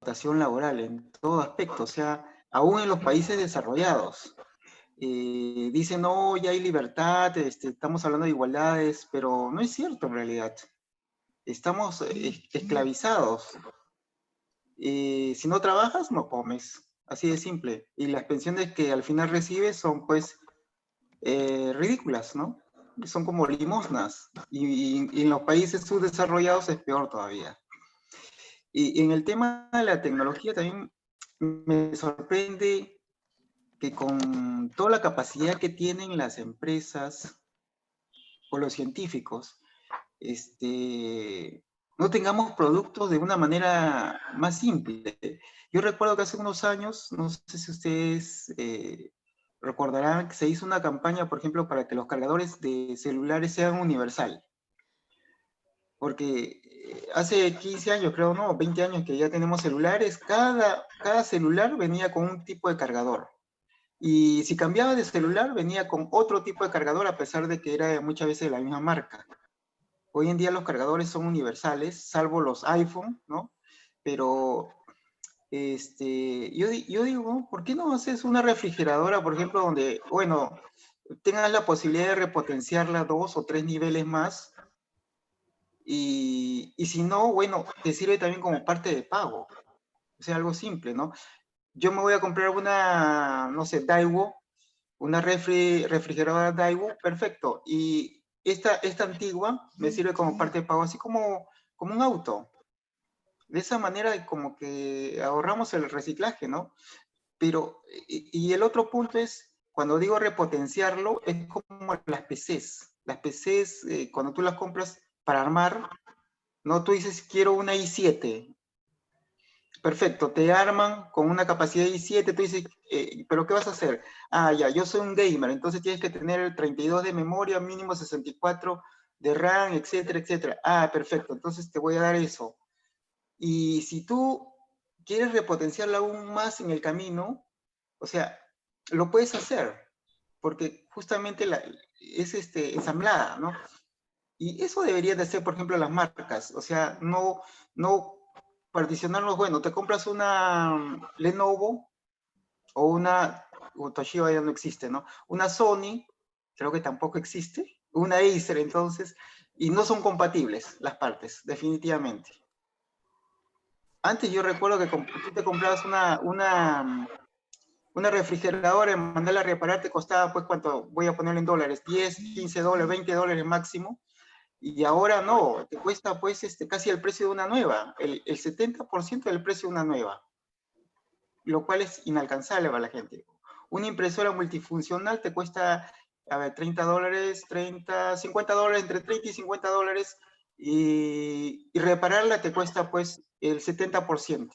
explotación laboral en todo aspecto, o sea, aún en los países desarrollados. Dicen, no, ya hay libertad, estamos hablando de igualdades, pero no es cierto en realidad. Estamos esclavizados. Si no trabajas, no comes. Así de simple. Y las pensiones que al final recibes son, pues, ridículas, ¿no? Son como limosnas. Y en los países subdesarrollados es peor todavía. Y en el tema de la tecnología también me sorprende que con toda la capacidad que tienen las empresas o los científicos, no tengamos productos de una manera más simple. Yo recuerdo que hace unos años, no sé si ustedes recordarán que se hizo una campaña, por ejemplo, para que los cargadores de celulares sean universal. Porque hace 15 años, creo, ¿no? 20 años que ya tenemos celulares, cada celular venía con un tipo de cargador. Y si cambiaba de celular, venía con otro tipo de cargador, a pesar de que era muchas veces de la misma marca. Hoy en día los cargadores son universales, salvo los iPhone, ¿no? Pero yo digo, ¿por qué no haces una refrigeradora, por ejemplo, donde, bueno, tengas la posibilidad de repotenciarla 2 o 3 niveles más? Y si no, bueno, te sirve también como parte de pago. O sea, algo simple, ¿no? Yo me voy a comprar una, no sé, Daewoo, una refrigeradora Daewoo, perfecto. Y esta antigua me sirve como parte de pago, así como un auto. De esa manera como que ahorramos el reciclaje, ¿no? Pero, y el otro punto es, cuando digo repotenciarlo, es como las PCs. Las PCs, cuando tú las compras para armar, ¿no? Tú dices, quiero una i7. Perfecto, te arman con una capacidad de i7, tú dices, ¿pero qué vas a hacer? Ah, ya, yo soy un gamer, entonces tienes que tener 32 de memoria, mínimo 64 de RAM, etcétera, etcétera. Ah, perfecto, entonces te voy a dar eso. Y si tú quieres repotenciarla aún más en el camino, o sea, lo puedes hacer, porque justamente es ensamblada, ¿no? Y eso debería de ser, por ejemplo, las marcas, o sea, no particionarlos, bueno, te compras una Lenovo o Toshiba ya no existe, ¿no? Una Sony, creo que tampoco existe, una Acer, entonces, y no son compatibles las partes, definitivamente. Antes yo recuerdo que tú te comprabas una refrigeradora, mandarla a reparar te costaba, pues, ¿cuánto? Voy a ponerlo en dólares, 10, 15 dólares, 20 dólares máximo. Y ahora no, te cuesta pues casi el precio de una nueva, el 70% del precio de una nueva, lo cual es inalcanzable para la gente. Una impresora multifuncional te cuesta, a ver, 30 dólares, 30, 50 dólares, entre 30 y 50 dólares, y repararla te cuesta pues el 70%.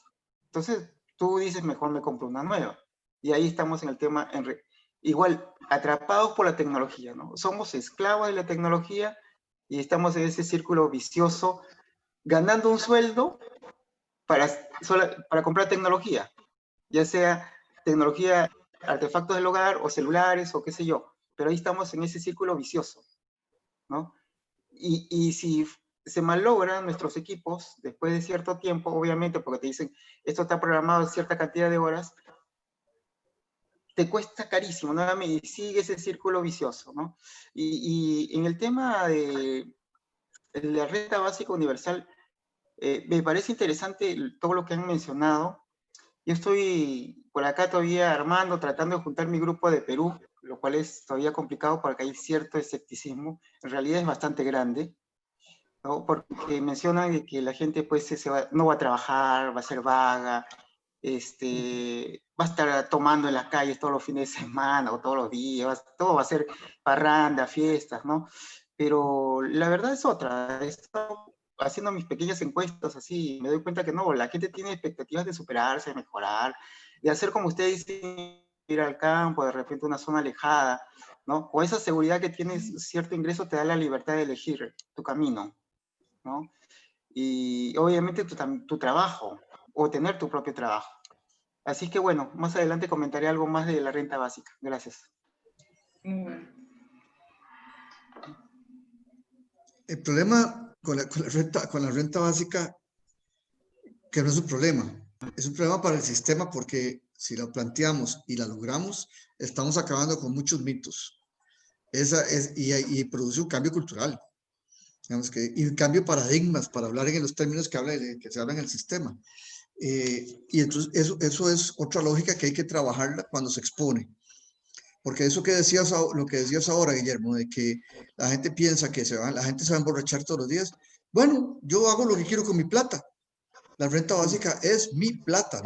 Entonces tú dices, mejor me compro una nueva. Y ahí estamos en el tema, igual, atrapados por la tecnología, ¿no? Somos esclavos de la tecnología y estamos en ese círculo vicioso, ganando un sueldo para comprar tecnología, ya sea tecnología, artefactos del hogar o celulares o qué sé yo, pero ahí estamos en ese círculo vicioso, ¿no? Y si se malogran nuestros equipos después de cierto tiempo, obviamente porque te dicen, esto está programado en cierta cantidad de horas, te cuesta carísimo, ¿no? Y sigue ese círculo vicioso, ¿no? Y en el tema de la renta básica universal, me parece interesante todo lo que han mencionado. Yo estoy por acá todavía armando, tratando de juntar mi grupo de Perú, lo cual es todavía complicado porque hay cierto escepticismo. En realidad es bastante grande, ¿no? Porque mencionan que la gente pues no va a trabajar, va a ser vaga, va a estar tomando en las calles todos los fines de semana o todos los días, todo va a ser parranda, fiestas, ¿no? Pero la verdad es otra. He estado haciendo mis pequeñas encuestas así, me doy cuenta que no, la gente tiene expectativas de superarse, de mejorar, de hacer como ustedes dicen, ir al campo, de repente una zona alejada, ¿no? O esa seguridad que tienes cierto ingreso te da la libertad de elegir tu camino, ¿no? Y obviamente tu trabajo, o tener tu propio trabajo. Así que bueno, más adelante comentaré algo más de la renta básica. Gracias. El problema con la renta básica, que no es un problema, Es un problema para el sistema porque si lo planteamos y la logramos, estamos acabando con muchos mitos. Y produce un cambio cultural. Digamos y un cambio de paradigmas para hablar en los términos que se habla en el sistema. Y entonces eso es otra lógica que hay que trabajarla cuando se expone. Porque eso lo que decías ahora, Guillermo, de que la gente piensa que la gente se va a emborrachar todos los días. Bueno, yo hago lo que quiero con mi plata. La renta básica es mi plata,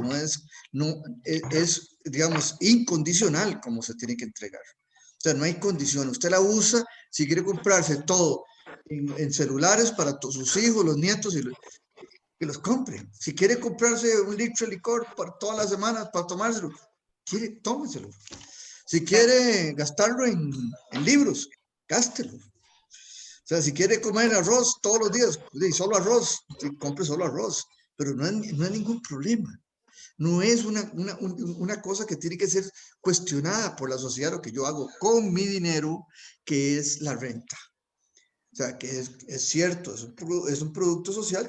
es, digamos, incondicional como se tiene que entregar. O sea, no hay condición. Usted la usa si quiere comprarse todo en celulares para sus hijos, los nietos, que los compre. Si quiere comprarse un litro de licor para todas las semanas para tomárselo, tómeselo. Si quiere gastarlo en libros, gástelo. O sea, si quiere comer arroz todos los días, solo arroz, compre solo arroz, pero no es ningún problema. No es una cosa que tiene que ser cuestionada por la sociedad, lo que yo hago con mi dinero, que es la renta. O sea, que es cierto, es un producto social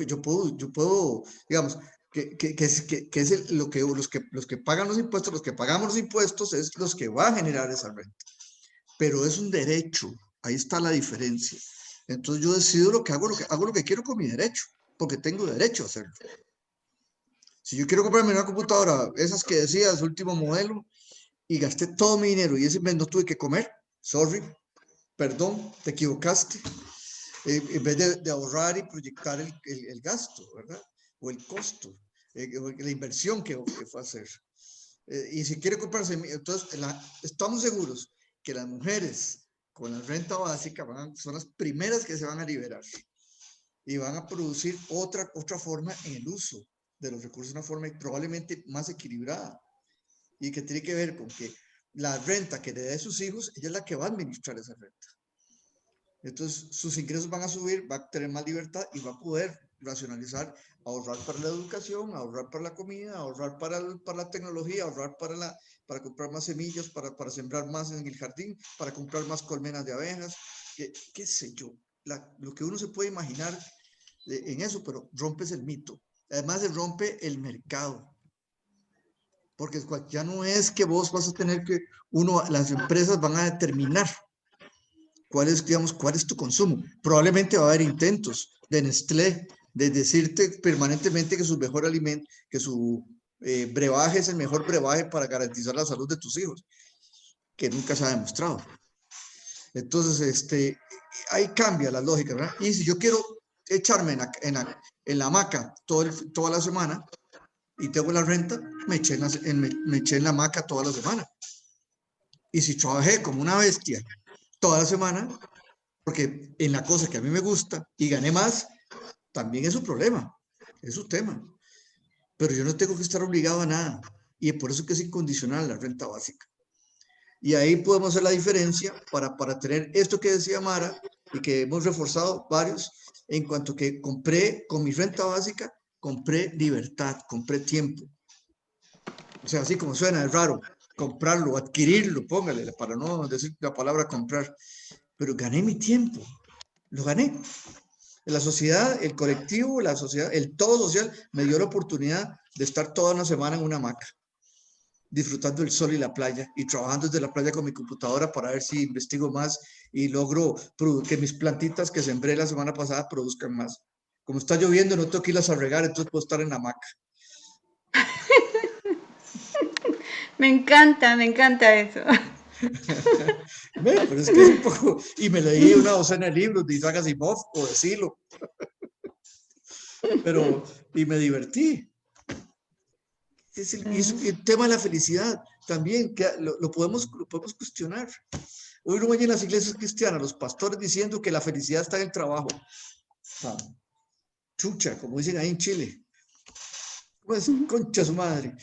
yo puedo, digamos, lo que los que pagan los impuestos, los que pagamos los impuestos, es los que va a generar esa renta. Pero es un derecho, ahí está la diferencia. Entonces yo decido hago lo que quiero con mi derecho, porque tengo derecho a hacerlo. Si yo quiero comprarme una computadora, esas que decías, último modelo, y gasté todo mi dinero y ese mes no tuve que comer, sorry, perdón, te equivocaste. En vez de ahorrar y proyectar el gasto, ¿verdad? O el costo, la inversión que fue a hacer. Y si quiere comprarse, entonces estamos seguros que las mujeres con la renta básica son las primeras que se van a liberar y van a producir otra forma en el uso de los recursos, una forma probablemente más equilibrada y que tiene que ver con que la renta que le dé a sus hijos, ella es la que va a administrar esa renta. Entonces sus ingresos van a subir, va a tener más libertad y va a poder racionalizar, ahorrar para la educación, ahorrar para la comida, ahorrar para la tecnología, ahorrar para comprar más semillas, para sembrar más en el jardín, para comprar más colmenas de abejas, qué sé yo, lo que uno se puede imaginar en eso, pero rompes el mito. Además se rompe el mercado. Porque ya no es que vos vas a tener las empresas van a determinar cuál es tu consumo. Probablemente va a haber intentos de Nestlé de decirte permanentemente que su mejor alimento, que su brebaje es el mejor brebaje para garantizar la salud de tus hijos, que nunca se ha demostrado. Entonces, ahí cambia la lógica, ¿verdad? Y si yo quiero echarme en la hamaca toda la semana y tengo la renta, me eché en la hamaca toda la semana. Y si trabajé como una bestia toda la semana, porque en la cosa que a mí me gusta y gané más, también es un problema, es un tema. Pero yo no tengo que estar obligado a nada. Y por eso que es incondicional la renta básica. Y ahí podemos hacer la diferencia para tener esto que decía Mara y que hemos reforzado varios, en cuanto que compré con mi renta básica, compré libertad, compré tiempo. O sea, así como suena, es raro comprarlo, adquirirlo, póngale, para no decir la palabra comprar, pero gané mi tiempo, lo gané. La sociedad, el colectivo, la sociedad, el todo social me dio la oportunidad de estar toda una semana en una hamaca, disfrutando el sol y la playa y trabajando desde la playa con mi computadora para ver si investigo más y logro que mis plantitas que sembré la semana pasada produzcan más. Como está lloviendo, no tengo que irlas a regar, entonces puedo estar en la hamaca. Me encanta eso. Pero es que es un poco, y me leí una docena de libros de Isaac Asimov o de Silo, y me divertí. Y el tema de la felicidad también, que lo podemos cuestionar. Hoy no hay en las iglesias cristianas los pastores diciendo que la felicidad está en el trabajo. Chucha, como dicen ahí en Chile. Pues, concha su madre.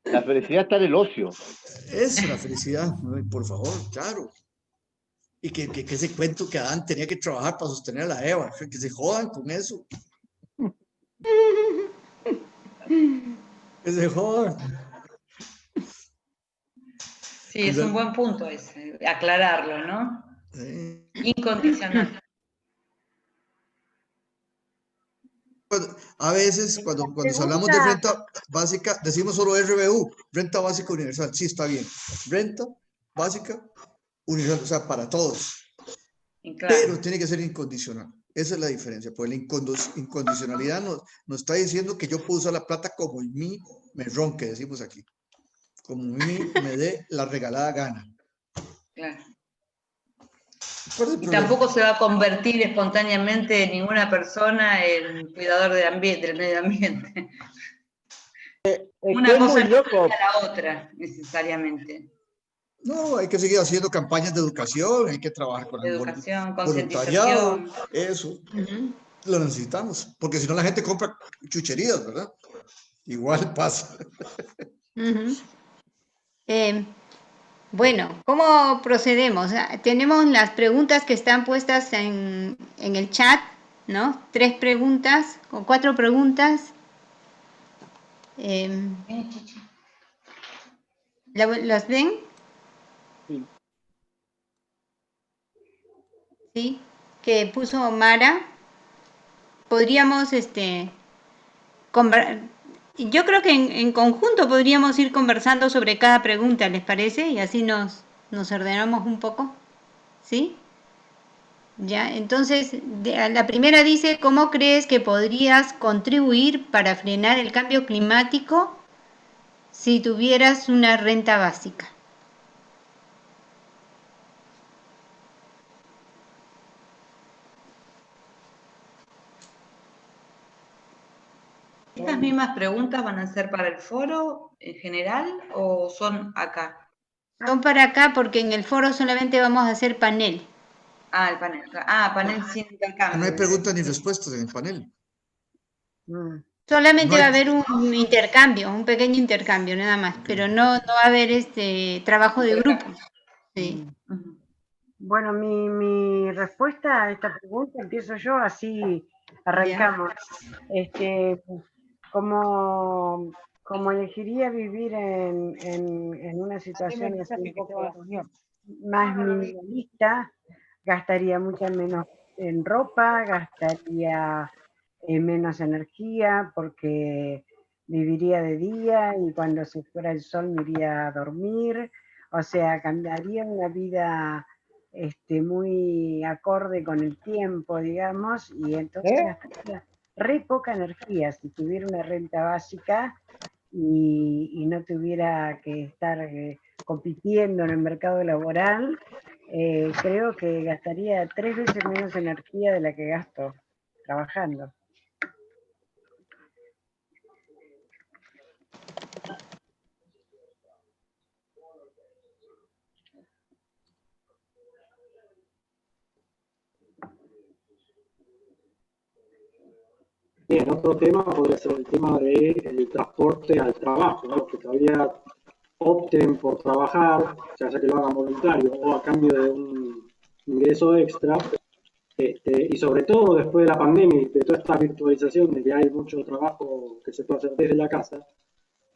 La felicidad está en el ocio. Es la felicidad, por favor, claro. Y que ese cuento que Adán tenía que trabajar para sostener a la Eva, que se jodan con eso. Que se jodan. Sí, es un buen punto ese, aclararlo, ¿no? Incondicional. A veces, cuando hablamos de renta básica, decimos solo RBU, renta básica universal. Sí, está bien. Renta básica universal, o sea, para todos. Claro. Pero tiene que ser incondicional. Esa es la diferencia, porque la incondicionalidad nos está diciendo que yo puedo usar la plata como en mí me ronque, decimos aquí. Como en mí me dé la regalada gana. Claro. Y tampoco se va a convertir espontáneamente ninguna persona en cuidador del medio ambiente. Una cosa no implica la otra, necesariamente. No, hay que seguir haciendo campañas de educación, hay que trabajar con el voluntariado, eso. Lo necesitamos, porque si no la gente compra chucherías, ¿verdad? Igual pasa. Bueno, ¿cómo procedemos? Tenemos las preguntas que están puestas en el chat, ¿no? 3 preguntas o 4 preguntas. ¿Las ven? Sí. Sí, que puso Mara. Podríamos, yo creo que en conjunto podríamos ir conversando sobre cada pregunta, ¿les parece? Y así nos ordenamos un poco, ¿sí? Ya, entonces, la primera dice, ¿cómo crees que podrías contribuir para frenar el cambio climático si tuvieras una renta básica? ¿Estas mismas preguntas van a ser para el foro en general o son acá? Son para acá porque en el foro solamente vamos a hacer panel. El panel. Panel sin intercambio. No hay preguntas ni respuestas en el panel. Solamente va a haber un intercambio, un pequeño intercambio nada más, pero no va a haber trabajo de grupo. Sí. Bueno, mi respuesta a esta pregunta, empiezo yo, así arrancamos. Como elegiría vivir en una situación así un poco más minimalista, gastaría mucho menos en ropa, gastaría menos energía porque viviría de día y cuando se fuera el sol me iría a dormir. O sea, cambiaría una vida muy acorde con el tiempo, digamos, y entonces gastaría re poca energía si tuviera una renta básica y no tuviera que estar compitiendo en el mercado laboral. Creo que gastaría 3 veces menos energía de la que gasto trabajando. Bien, otro tema podría ser el tema del transporte al trabajo, ¿no? Que todavía opten por trabajar, ya sea que lo hagan voluntario o a cambio de un ingreso extra, y sobre todo después de la pandemia y de toda esta virtualización de que hay mucho trabajo que se puede hacer desde la casa,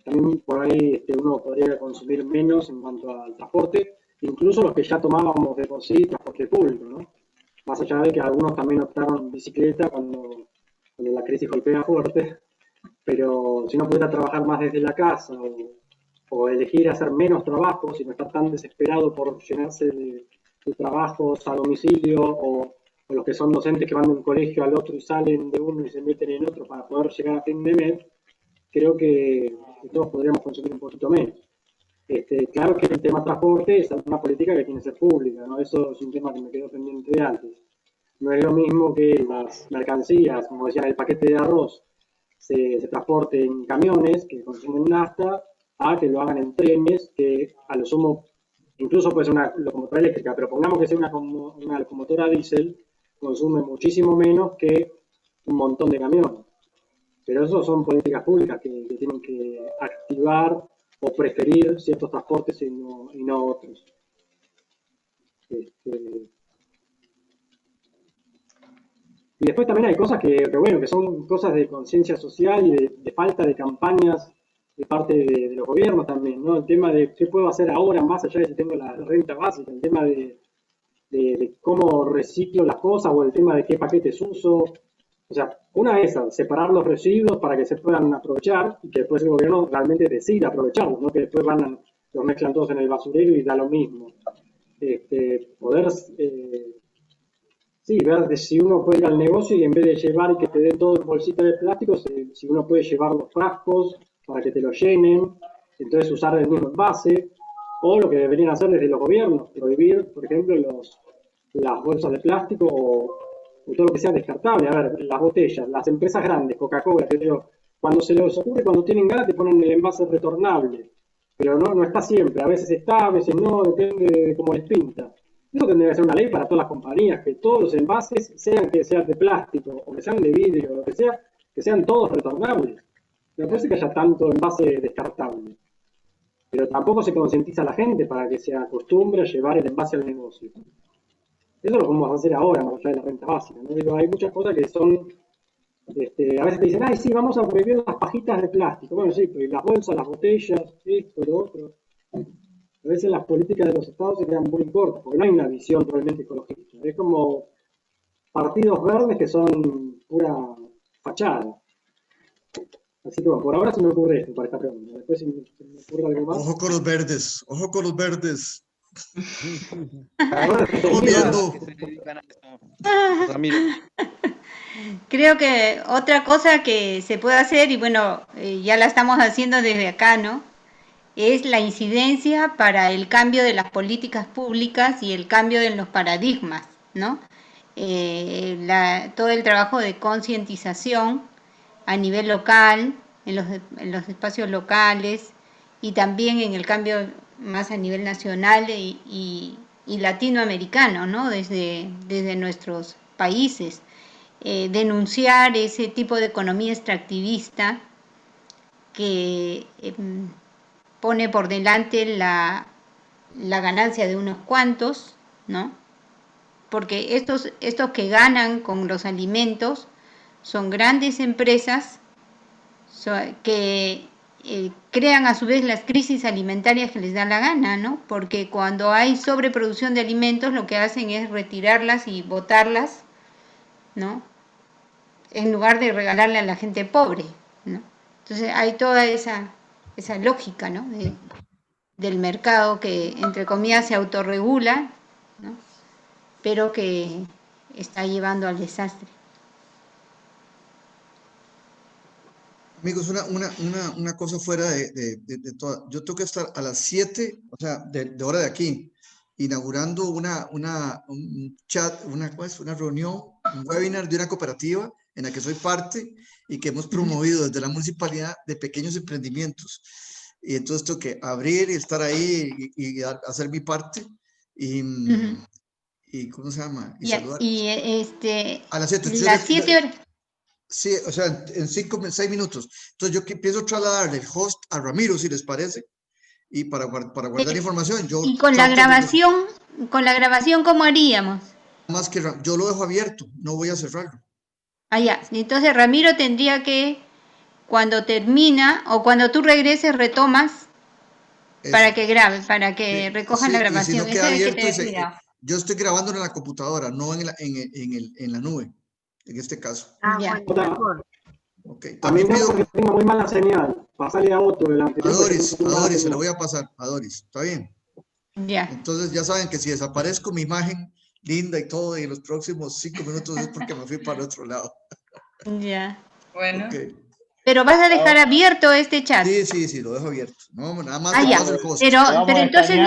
también por ahí uno podría consumir menos en cuanto al transporte, incluso los que ya tomábamos de por sí transporte público, ¿no? Más allá de que algunos también optaron bicicleta cuando la crisis golpea fuerte, pero si uno pudiera trabajar más desde la casa o elegir hacer menos trabajos y no estar tan desesperado por llenarse de trabajos a domicilio o los que son docentes que van de un colegio al otro y salen de uno y se meten en otro para poder llegar a fin de mes, creo que todos podríamos consumir un poquito menos. Claro que el tema transporte es una política que tiene que ser pública, ¿no? Eso es un tema que me quedó pendiente de antes. No es lo mismo que las mercancías, como decían, el paquete de arroz se transporte en camiones que consumen nafta, a que lo hagan en trenes, que a lo sumo, incluso puede ser una locomotora eléctrica, pero pongamos que sea una locomotora diésel, consume muchísimo menos que un montón de camiones. Pero eso son políticas públicas que tienen que activar o preferir ciertos transportes y no otros. Y después también hay cosas que son cosas de conciencia social y de falta de campañas de parte de los gobiernos también, ¿no? El tema de qué puedo hacer ahora, más allá de si tengo la renta básica, el tema de cómo reciclo las cosas o el tema de qué paquetes uso. O sea, una es esa, separar los residuos para que se puedan aprovechar y que después el gobierno realmente decida aprovecharlos, no que después los mezclan todos en el basurero y da lo mismo. Poder, sí, ver de si uno puede ir al negocio y en vez de llevar y que te den todo en bolsita de plástico, si uno puede llevar los frascos para que te lo llenen, entonces usar el mismo envase, o lo que deberían hacer desde los gobiernos, prohibir, por ejemplo, las bolsas de plástico o todo lo que sea descartable. A ver, las botellas, las empresas grandes, Coca-Cola, cuando se les ocurre, cuando tienen ganas, te ponen el envase retornable, pero no está siempre, a veces está, a veces no, depende de cómo les pinta. Eso tendría que ser una ley para todas las compañías, que todos los envases, que sean de plástico o que sean de vidrio o lo que sean todos retornables. No parece que haya tanto envase descartable. Pero tampoco se concientiza a la gente para que se acostumbre a llevar el envase al negocio. Eso lo podemos hacer ahora, más allá de la renta básica, ¿no? Digo, hay muchas cosas que son, a veces te dicen, ay, sí, vamos a prohibir las pajitas de plástico. Bueno, sí, pero las bolsas, las botellas, esto, lo otro. A veces las políticas de los estados se quedan muy cortas, porque no hay una visión realmente ecologista. Es como partidos verdes que son pura fachada. Así que bueno, por ahora se me ocurre esto para esta pregunta. Después si me ocurre algo más. Ojo con los verdes, ojo con los verdes. Ahora, Estamos viendo. Que se dedican a eso. Ramiro. Creo que otra cosa que se puede hacer, y bueno, ya la estamos haciendo desde acá, ¿no? Es la incidencia para el cambio de las políticas públicas y el cambio de los paradigmas, ¿no? Todo el trabajo de concientización a nivel local, en los espacios locales, y también en el cambio más a nivel nacional y latinoamericano, ¿no? Desde nuestros países. Denunciar ese tipo de economía extractivista que pone por delante la ganancia de unos cuantos, ¿no? Porque estos que ganan con los alimentos son grandes empresas que crean a su vez las crisis alimentarias que les da la gana, ¿no? Porque cuando hay sobreproducción de alimentos, lo que hacen es retirarlas y botarlas, ¿no? En lugar de regalarle a la gente pobre, ¿no? Entonces hay toda esa lógica, ¿no? Del mercado que, entre comillas, se autorregula, ¿no? Pero que está llevando al desastre. Amigos, una cosa fuera de toda. Yo tengo que estar a las 7, o sea, de hora de aquí, inaugurando un chat, una reunión, un webinar de una cooperativa en la que soy parte y que hemos promovido desde la municipalidad de pequeños emprendimientos. Y entonces tengo que abrir y estar ahí y hacer mi parte y ¿cómo se llama? Y saludar. A las 7. Las 7 horas. Sí, o sea, en 6 minutos. Entonces yo pienso trasladarle el host a Ramiro, si les parece, y para guardar información. Y con la grabación, ¿cómo haríamos? Más que yo lo dejo abierto, no voy a cerrarlo. Ah, ya. Entonces Ramiro tendría que, cuando termina o cuando tú regreses, retomas para que grabe, para que recojan la grabación. Si no queda abierto, yo estoy grabando en la computadora, no en la nube, en este caso. Ah, ya. Bueno, Okay. También pido porque tengo muy mala señal. Pasarle a otro delante. A Doris, se lo voy a pasar a Doris. ¿Está bien? Ya. Entonces ya saben que si desaparezco mi imagen linda y todo, y en los próximos 5 minutos es porque me fui para el otro lado. Ya. Bueno. Okay. Pero vas a dejar abierto este chat. Sí, lo dejo abierto. No, nada más ya. Pero entonces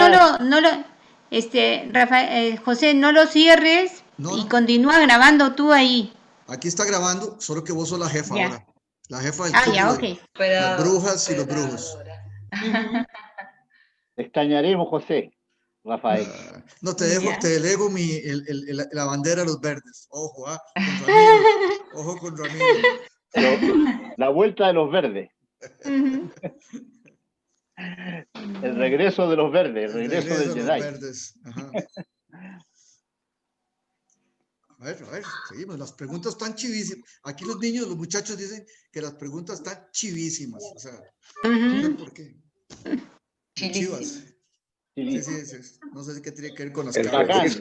José, no lo cierres y continúa grabando tú ahí. Aquí está grabando, solo que vos sos la jefa ahora. La jefa del club de las brujas y los brujos. Te extrañaremos, José, Rafael. No, te delego la bandera de los verdes. Ojo, con Ramiro. Ojo con Ramiro. La vuelta de los verdes. El regreso de los verdes, el regreso del Jedi. Ajá. A ver, seguimos. Las preguntas están chivísimas. Aquí los muchachos dicen que las preguntas están chivísimas. O sea, no sé por qué. Chivas. Sí. No sé qué tiene que ver con las caras.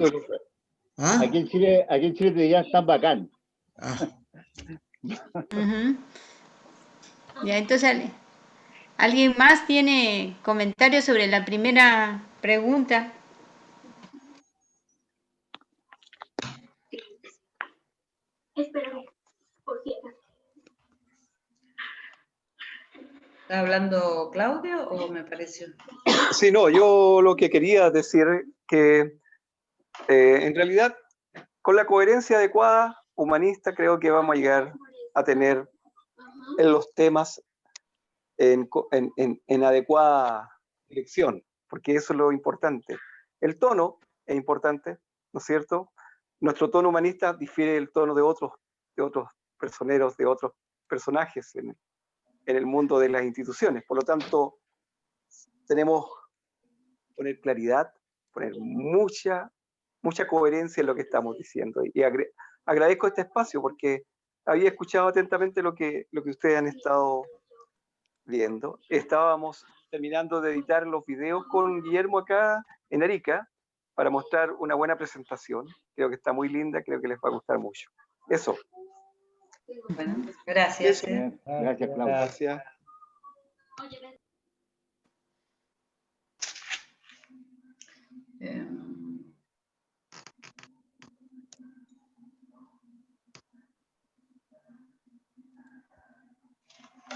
Aquí en Chile te dirían tan bacán. Ujú. Ya, entonces, ¿alguien más tiene comentarios sobre la primera pregunta? ¿Está hablando Claudio o me pareció? Sí, no, yo lo que quería decir que en realidad con la coherencia adecuada, humanista, creo que vamos a llegar a tener en los temas en adecuada dirección, porque eso es lo importante. El tono es importante, ¿no es cierto? Nuestro tono humanista difiere del tono de otros personeros, de otros personajes en el mundo de las instituciones. Por lo tanto, tenemos que poner claridad, poner mucha coherencia en lo que estamos diciendo. Y agradezco este espacio porque había escuchado atentamente lo que ustedes han estado viendo. Estábamos terminando de editar los videos con Guillermo acá en Arica para mostrar una buena presentación. Creo que está muy linda, creo que les va a gustar mucho. Eso. Bueno, gracias. Gracias, Claudio. Gracias.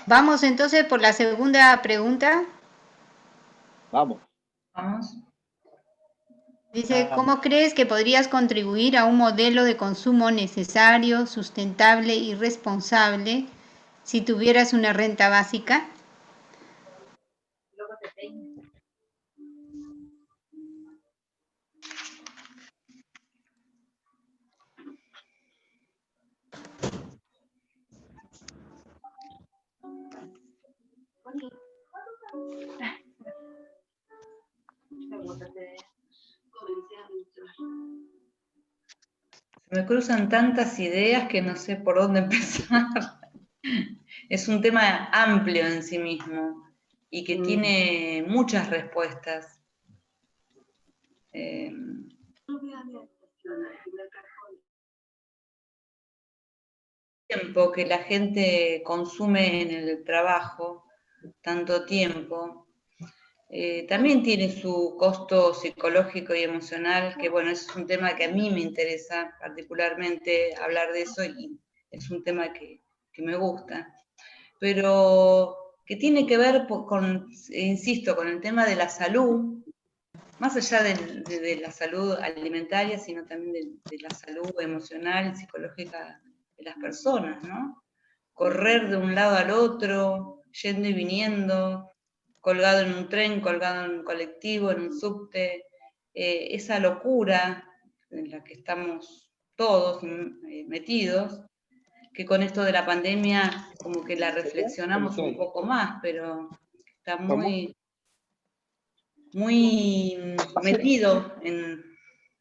Vamos entonces por la segunda pregunta. Vamos. Vamos. Dice, ¿cómo crees que podrías contribuir a un modelo de consumo necesario, sustentable y responsable si tuvieras una renta básica? Se me cruzan tantas ideas que no sé por dónde empezar. Es un tema amplio en sí mismo y que tiene muchas respuestas. Tiempo que la gente consume en el trabajo, tanto tiempo, también tiene su costo psicológico y emocional, que bueno, es un tema que a mí me interesa particularmente hablar de eso y es un tema que me gusta, pero que tiene que ver con, insisto, con el tema de la salud, más allá de la salud alimentaria, sino también de la salud emocional y psicológica de las personas, ¿no? Correr de un lado al otro, yendo y viniendo, colgado en un tren, colgado en un colectivo, en un subte, esa locura en la que estamos todos metidos, que con esto de la pandemia como que la reflexionamos un poco más, pero está muy metido en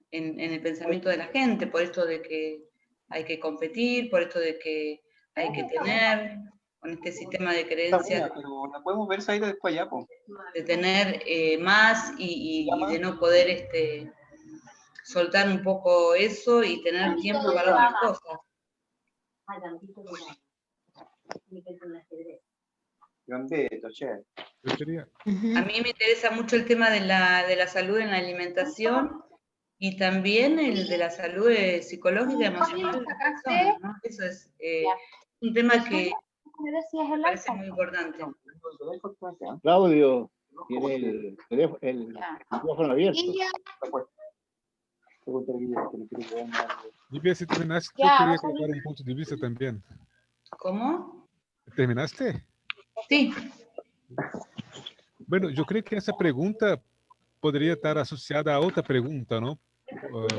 el pensamiento de la gente, por esto de que hay que competir, por esto de que hay que tener, con este sistema de creencias, Pero la podemos ver salir después allá, po. de tener más y de no poder soltar un poco eso y tener tiempo para otras cosas. A mí me interesa mucho el tema de la salud en la alimentación y también el de la salud psicológica y emocional de las personas, ¿no? Eso es un tema que me parece muy importante. Claudio tiene el micrófono abierto. Livia, se terminaste, yo quería colocar un punto de vista también. ¿Cómo? ¿Terminaste? Sí. Bueno, yo creo que esa pregunta podría estar asociada a otra pregunta, ¿no?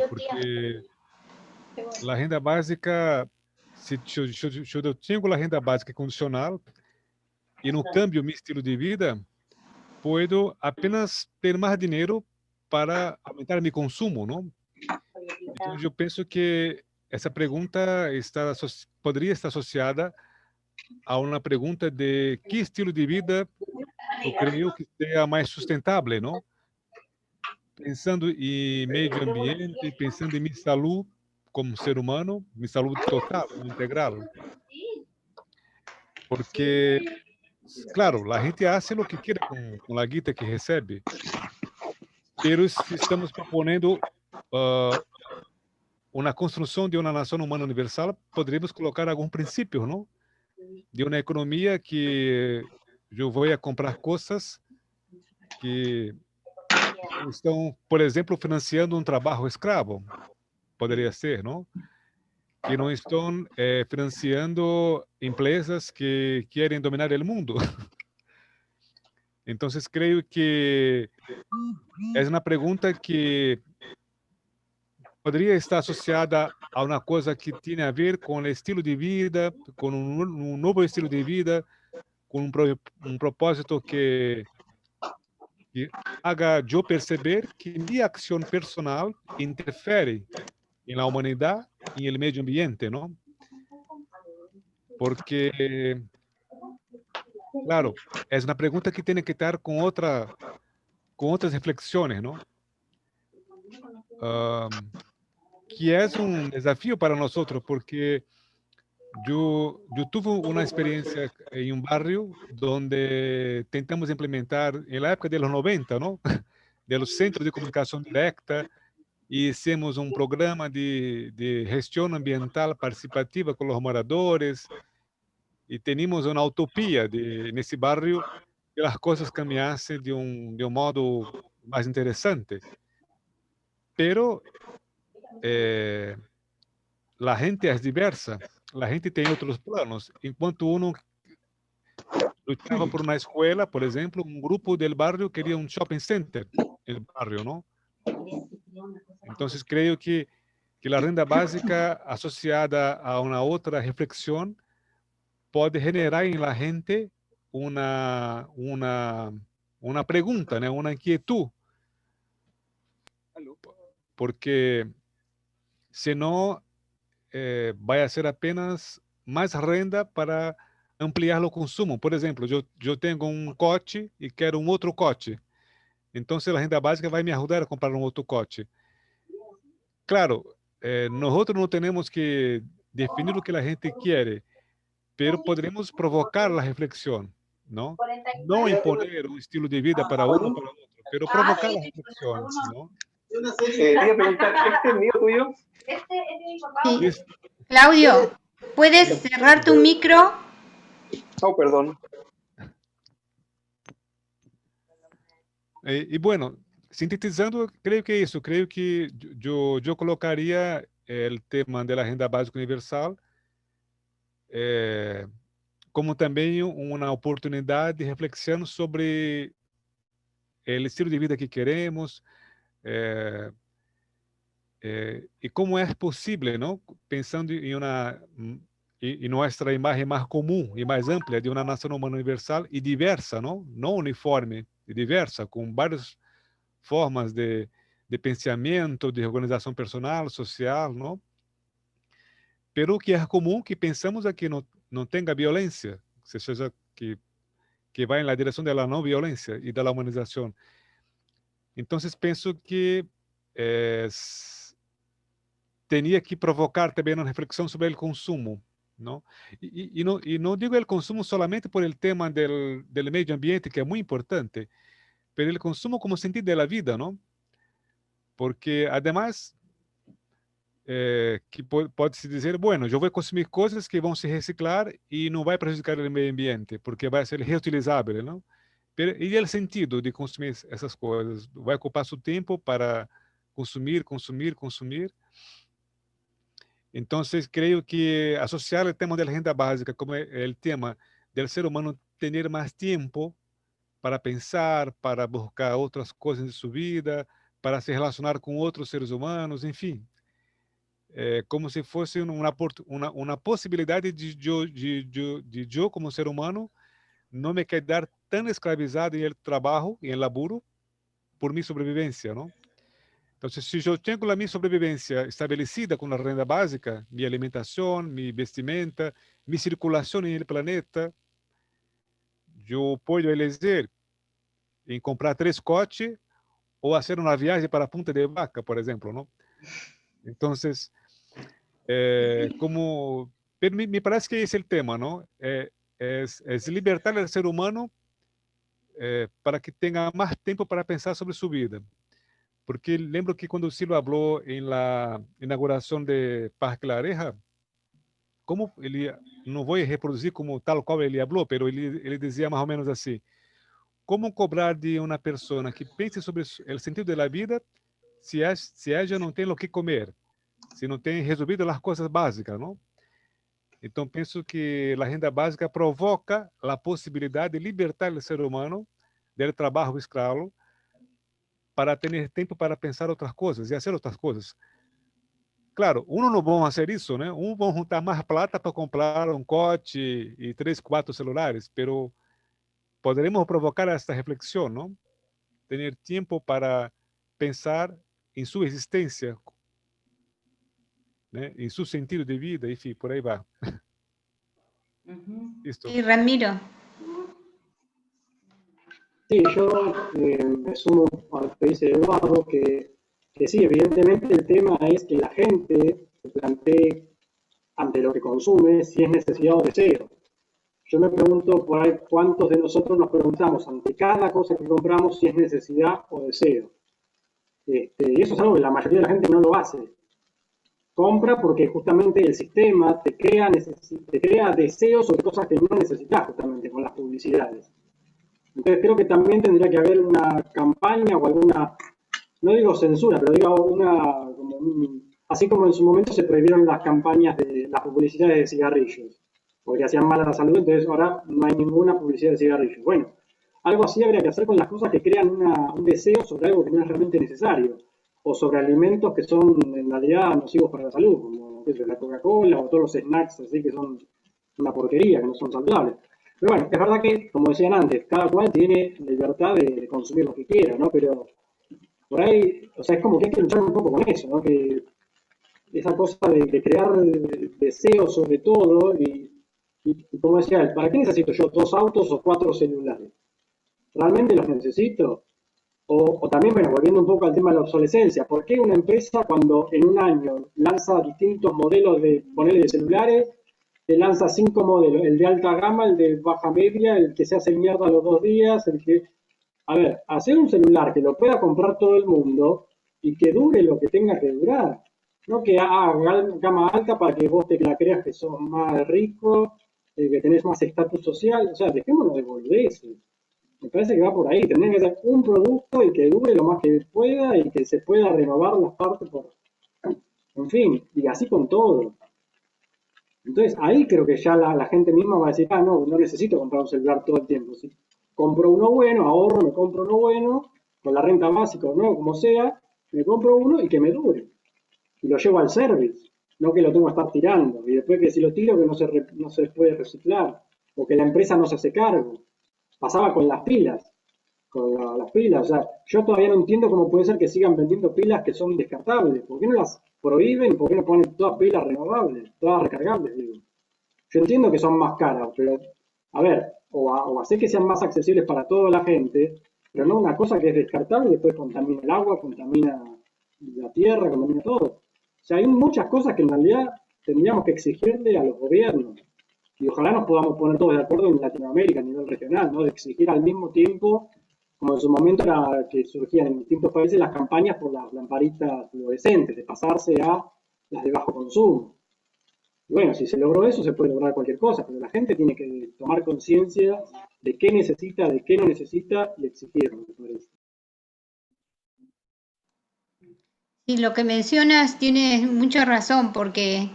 Porque la renda básica, se eu tenho a renda básica condicional e no cambio meu estilo de vida, puedo apenas ter mais dinheiro para aumentar meu consumo, não? Então, eu penso que essa pergunta poderia estar associada a uma pergunta de que estilo de vida eu creio que seja mais sustentável, não? Pensando em meio ambiente, pensando em minha saúde como ser humano, minha saúde total, integral. Porque, claro, la gente hace lo que quiere con la guita que recibe, pero si estamos proponiendo una construcción de una nación humana universal, podríamos colocar algún principio, ¿no? De una economía que yo voy a comprar cosas que estão, por exemplo, financiando um trabalho escravo, poderia ser, não? Que não estão financiando empresas que querem dominar o mundo. Então, creio que é uma pergunta que poderia estar associada a uma coisa que tem a ver com o estilo de vida, com um novo estilo de vida, com um propósito que haga eu perceber que minha ação personal interfere na humanidade e no meio ambiente, não? Porque, claro, é uma pergunta que tem que estar com outras reflexões, não? Que é um desafio para nós, porque eu tive uma experiência em um barrio onde tentamos implementar, na época dos 90, não? Dos centros de comunicação direta, e hicimos um programa de gestão ambiental participativa com os moradores, e tínhamos uma utopia nesse barrio que as coisas caminhassem de um modo mais interessante. Pero a gente é diversa, a gente tem outros planos. Enquanto uno lutava por uma escola, por exemplo, um grupo do barrio queria um shopping center no barrio, não? Então, creio que a renda básica associada a uma outra reflexão pode generar em la gente uma pergunta, né? Uma inquietud. Porque senão vai ser apenas mais renda para ampliar o consumo. Por exemplo, eu tenho um coche e quero um outro coche. Então, a renda básica vai me ajudar a comprar um outro coche. Claro, nós não temos que definir o que a gente quer, pero poderemos provocar a reflexão, não? Não imponer um estilo de vida para um ou para outro, pero provocar a reflexão, não? Te iba a preguntar, ¿este es mío tuyo? Este es de mi papá. Sí. Claudio, ¿puedes cerrar tu micro? Oh, perdón. E bueno, sintetizando, creio que é isso. Creio que eu colocaria o tema da renda básica universal como também uma oportunidade de reflexão sobre o estilo de vida que queremos e como é possível, não? Pensando em nossa imagem mais comum e mais ampla de uma nação humana universal e diversa, não uniforme, e diversa, com várias formas de pensamento, de organização personal, social, não? Pero que é comum que pensamos é que não tenha violência, seja que vai na direção da não violência e da humanização. Então, penso que teria que provocar também uma reflexão sobre o consumo, não? E não digo o consumo solamente por el tema do meio ambiente, que é muito importante, mas o consumo como sentido da vida, não? Porque, además, que pode-se dizer, bueno, eu vou consumir coisas que vão se reciclar e não vai prejudicar o meio ambiente, porque vai ser reutilizável, não? E o sentido de consumir essas coisas? Vai ocupar seu tempo para consumir. Então, creio que associar o tema da renda básica como o tema do ser humano ter mais tempo para pensar, para buscar outras coisas de sua vida, para se relacionar com outros seres humanos, enfim, como se fosse uma possibilidade de eu, como ser humano, não me quedar tão escravizado em trabalho, em laburo, por minha sobrevivência, não? Então, se eu tenho a minha sobrevivência estabelecida com a renda básica, minha alimentação, minha vestimenta, minha circulação no planeta, eu posso eleger em comprar 3 coches ou fazer uma viagem para a Punta de Vaca, por exemplo, não? Então, me parece que esse é o tema, não? es libertar al ser humano para que tenga más tiempo para pensar sobre su vida. Porque lembro que quando o Silvio falou em la inauguração de Parque Lareja, como ele, não vou reproduzir como tal qual ele falou, pero ele dizia mais ou menos assim: como cobrar de uma pessoa que pense sobre o sentido da vida se ela não tem o que comer, se não tem resolvido as coisas básicas, não? Então penso que a renda básica provoca a possibilidade de libertar o ser humano do trabalho escravo para ter tempo para pensar outras coisas e fazer outras coisas. Claro, não vão fazer isso, né? Vão juntar mais plata para comprar um coche e 3, 4 celulares, pero poderemos provocar esta reflexão, não? Ter tempo para pensar em sua existência, né? Em seu sentido de vida, enfim, por aí vai. Listo. Y Ramiro. Sí, yo me sumo a lo que dice Eduardo, que sí, evidentemente el tema es que la gente se plantee ante lo que consume si es necesidad o deseo. Yo me pregunto por ahí cuántos de nosotros nos preguntamos ante cada cosa que compramos si es necesidad o deseo. Y eso es algo que la mayoría de la gente no lo hace. Compra porque justamente el sistema te crea deseos sobre cosas que no necesitas justamente con las publicidades. Entonces creo que también tendría que haber una campaña o alguna, no digo censura, pero digo así como en su momento se prohibieron las campañas de las publicidades de cigarrillos, porque hacían mal a la salud, entonces ahora no hay ninguna publicidad de cigarrillos. Bueno, algo así habría que hacer con las cosas que crean un deseo sobre algo que no es realmente necesario, o sobre alimentos que son en realidad nocivos para la salud, como la Coca-Cola o todos los snacks así que son una porquería, que no son saludables. Pero bueno, es verdad que, como decían antes, cada cual tiene libertad de consumir lo que quiera, ¿no? Pero por ahí, o sea, es como que hay que luchar un poco con eso, ¿no? Que esa cosa de crear deseos sobre todo y como decía él, ¿para qué necesito yo 2 autos o 4 celulares? ¿Realmente los necesito? O también, bueno, volviendo un poco al tema de la obsolescencia, ¿por qué una empresa cuando en un año lanza distintos modelos de celulares, te lanza 5 modelos, el de alta gama, el de baja media, el que se hace mierda a los 2 días, el que... A ver, hacer un celular que lo pueda comprar todo el mundo y que dure lo que tenga que durar. No que haga gama alta para que vos te la creas que sos más rico, que tenés más estatus social. O sea, dejémonos de boludeces. Me parece que va por ahí. Tendría que ser un producto y que dure lo más que pueda y que se pueda renovar las partes por... En fin, y así con todo. Entonces ahí creo que ya la gente misma va a decir, no necesito comprar un celular todo el tiempo. Si compro uno bueno, ahorro, me compro uno bueno, con la renta básica o no, como sea, me compro uno y que me dure. Y lo llevo al service, no que lo tengo que estar tirando. Y después que si lo tiro que no se puede reciclar, o que la empresa no se hace cargo. Pasaba con las pilas. O sea, yo todavía no entiendo cómo puede ser que sigan vendiendo pilas que son descartables. ¿Por qué no las prohíben? ¿Por qué no ponen todas pilas renovables, todas recargables, digo? Yo entiendo que son más caras, pero, a ver, o hacer que sean más accesibles para toda la gente, pero no una cosa que es descartable y después contamina el agua, contamina la tierra, contamina todo. O sea, hay muchas cosas que en realidad tendríamos que exigirle a los gobiernos. Y ojalá nos podamos poner todos de acuerdo en Latinoamérica a nivel regional, ¿no? De exigir al mismo tiempo, como en su momento era que surgían en distintos países las campañas por las lamparitas fluorescentes, de pasarse a las de bajo consumo. Y bueno, si se logró eso, se puede lograr cualquier cosa, pero la gente tiene que tomar conciencia de qué necesita, de qué no necesita y exigirlo, me parece. Y lo que mencionas tiene mucha razón, porque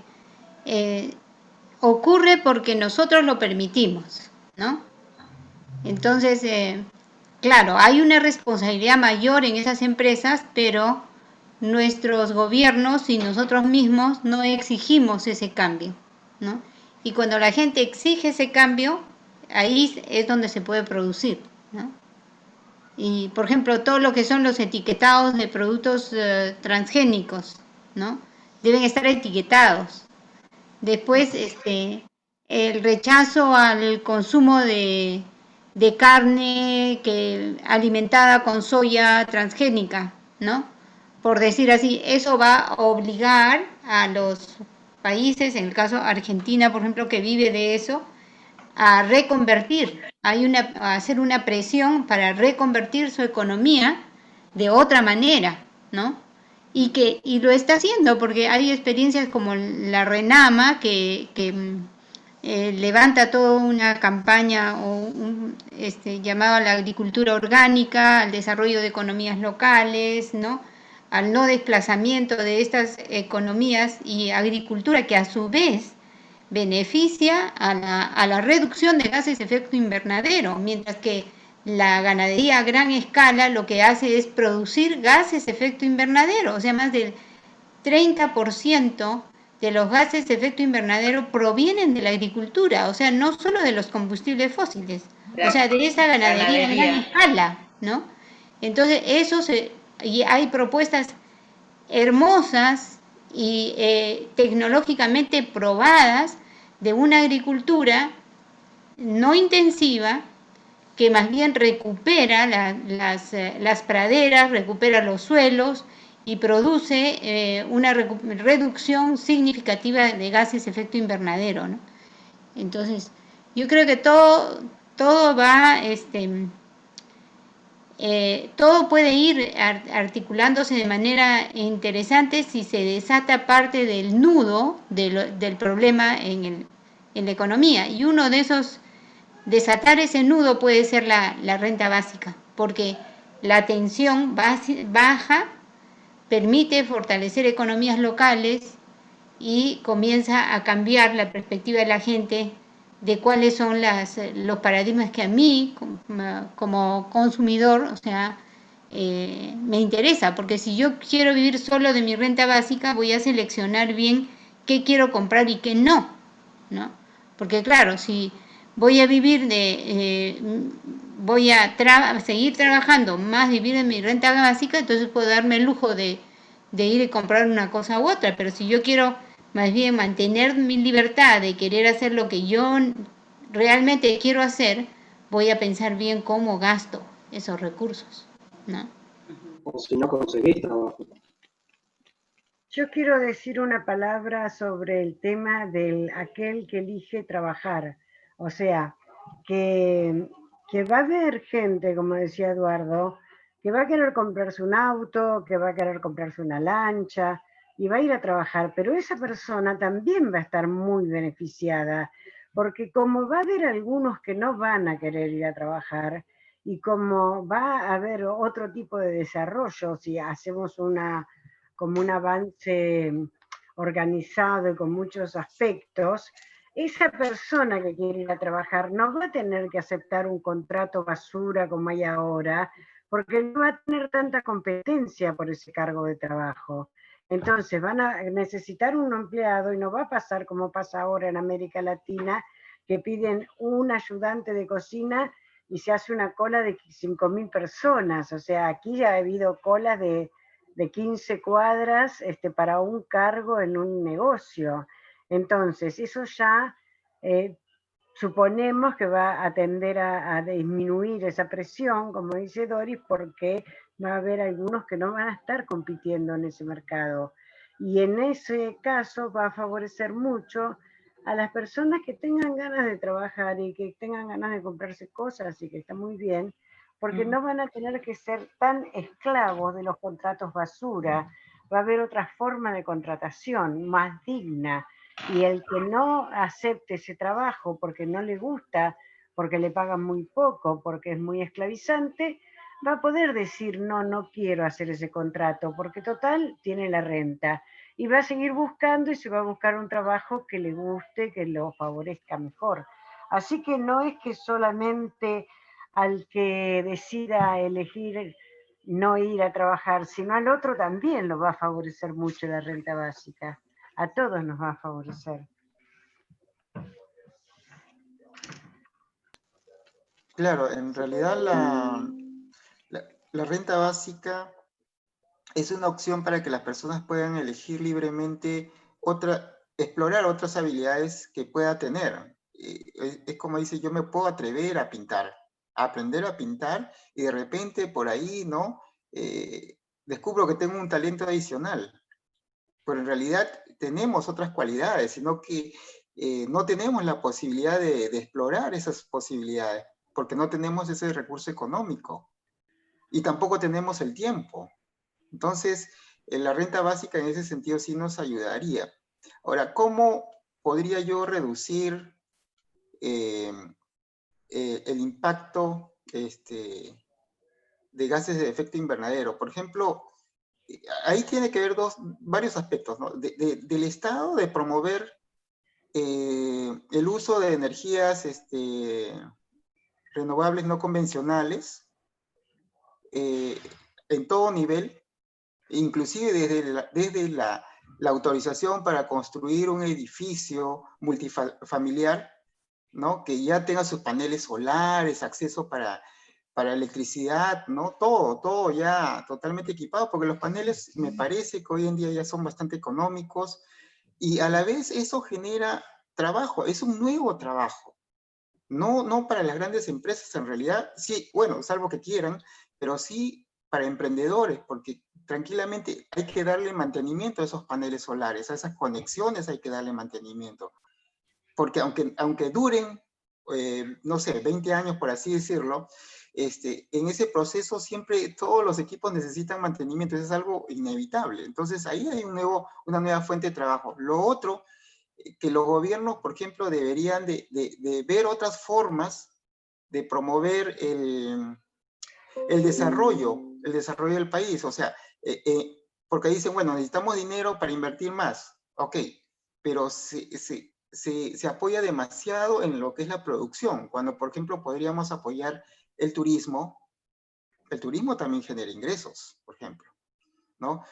ocurre porque nosotros lo permitimos, ¿no? Entonces, claro, hay una responsabilidad mayor en esas empresas, pero nuestros gobiernos y nosotros mismos no exigimos ese cambio, ¿no? Y cuando la gente exige ese cambio, ahí es donde se puede producir, ¿no? Y, por ejemplo, todo lo que son los etiquetados de productos transgénicos, ¿no? Deben estar etiquetados. Después, el rechazo al consumo de carne alimentada con soya transgénica, ¿no? Por decir así, eso va a obligar a los países, en el caso Argentina, por ejemplo, que vive de eso, a reconvertir, a hacer una presión para reconvertir su economía de otra manera, ¿no? Y lo está haciendo, porque hay experiencias como la RENAMA que levanta toda una campaña llamado a la agricultura orgánica, al desarrollo de economías locales, ¿no? Al no desplazamiento de estas economías y agricultura que a su vez beneficia a la reducción de gases de efecto invernadero, mientras que la ganadería a gran escala lo que hace es producir gases de efecto invernadero, o sea, más del 30% de los gases de efecto invernadero provienen de la agricultura, o sea, no solo de los combustibles fósiles, o sea, de esa ganadería a gran escala, ¿no? Entonces, y hay propuestas hermosas y tecnológicamente probadas de una agricultura no intensiva que más bien recupera las praderas, recupera los suelos y produce una reducción significativa de gases de efecto invernadero, ¿no? Entonces, yo creo que todo va, todo puede ir articulándose de manera interesante si se desata parte del nudo del problema en la economía. Y uno de esos, desatar ese nudo puede ser la renta básica, porque la tensión baja, permite fortalecer economías locales y comienza a cambiar la perspectiva de la gente de cuáles son los paradigmas que a mí, como consumidor, o sea, me interesa, porque si yo quiero vivir solo de mi renta básica, voy a seleccionar bien qué quiero comprar y qué no, ¿no? Porque claro, si voy a vivir voy a seguir trabajando, más vivir de mi renta básica, entonces puedo darme el lujo de ir y comprar una cosa u otra, pero si yo quiero más bien mantener mi libertad de querer hacer lo que yo realmente quiero hacer, voy a pensar bien cómo gasto esos recursos, ¿no? O si no conseguís trabajo. Yo quiero decir una palabra sobre el tema del aquel que elige trabajar. O sea, que va a haber gente, como decía Eduardo, que va a querer comprarse un auto, que va a querer comprarse una lancha y va a ir a trabajar, pero esa persona también va a estar muy beneficiada, porque como va a haber algunos que no van a querer ir a trabajar y como va a haber otro tipo de desarrollo, si hacemos como un avance organizado y con muchos aspectos, esa persona que quiere ir a trabajar no va a tener que aceptar un contrato basura como hay ahora, porque no va a tener tanta competencia por ese cargo de trabajo. Entonces van a necesitar un empleado y no va a pasar como pasa ahora en América Latina, que piden un ayudante de cocina y se hace una cola de 5.000 personas. O sea, aquí ya ha habido colas de 15 cuadras para un cargo en un negocio. Entonces, eso ya suponemos que va a tender a disminuir esa presión, como dice Doris, porque va a haber algunos que no van a estar compitiendo en ese mercado. Y en ese caso va a favorecer mucho a las personas que tengan ganas de trabajar y que tengan ganas de comprarse cosas y que está muy bien, porque no van a tener que ser tan esclavos de los contratos basura. Va a haber otra forma de contratación más digna, y el que no acepte ese trabajo porque no le gusta, porque le pagan muy poco, porque es muy esclavizante, va a poder decir no, no quiero hacer ese contrato, porque total tiene la renta, y va a seguir buscando y se va a buscar un trabajo que le guste, que lo favorezca mejor. Así que no es que solamente al que decida elegir no ir a trabajar, sino al otro también lo va a favorecer mucho la renta básica. A todos nos va a favorecer. Claro, en realidad la renta básica es una opción para que las personas puedan elegir libremente explorar otras habilidades que pueda tener. Es como dice, yo me puedo atrever a pintar, a aprender a pintar, y de repente por ahí, ¿no? Descubro que tengo un talento adicional. Pero en realidad tenemos otras cualidades, sino que no tenemos la posibilidad de explorar esas posibilidades, porque no tenemos ese recurso económico y tampoco tenemos el tiempo. Entonces, la renta básica en ese sentido sí nos ayudaría. Ahora, ¿cómo podría yo reducir el impacto de gases de efecto invernadero? Por ejemplo, ahí tiene que ver varios aspectos, ¿no? Del Estado, de promover el uso de energías renovables no convencionales en todo nivel, inclusive desde la autorización para construir un edificio multifamiliar, ¿no? Que ya tenga sus paneles solares, acceso para electricidad, ¿no? Todo ya totalmente equipado, porque los paneles me parece que hoy en día ya son bastante económicos y a la vez eso genera trabajo, es un nuevo trabajo. No para las grandes empresas en realidad, sí, bueno, salvo que quieran, pero sí para emprendedores, porque tranquilamente hay que darle mantenimiento a esos paneles solares, a esas conexiones hay que darle mantenimiento. Porque aunque duren, no sé, 20 años por así decirlo, en ese proceso siempre todos los equipos necesitan mantenimiento, eso es algo inevitable. Entonces ahí hay una nueva fuente de trabajo. Lo otro, que los gobiernos, por ejemplo, deberían de ver otras formas de promover el desarrollo del país. O sea, porque dicen, bueno, necesitamos dinero para invertir más. Ok, pero se apoya demasiado en lo que es la producción, cuando, por ejemplo, podríamos apoyar el turismo. El turismo también genera ingresos, por ejemplo, ¿no?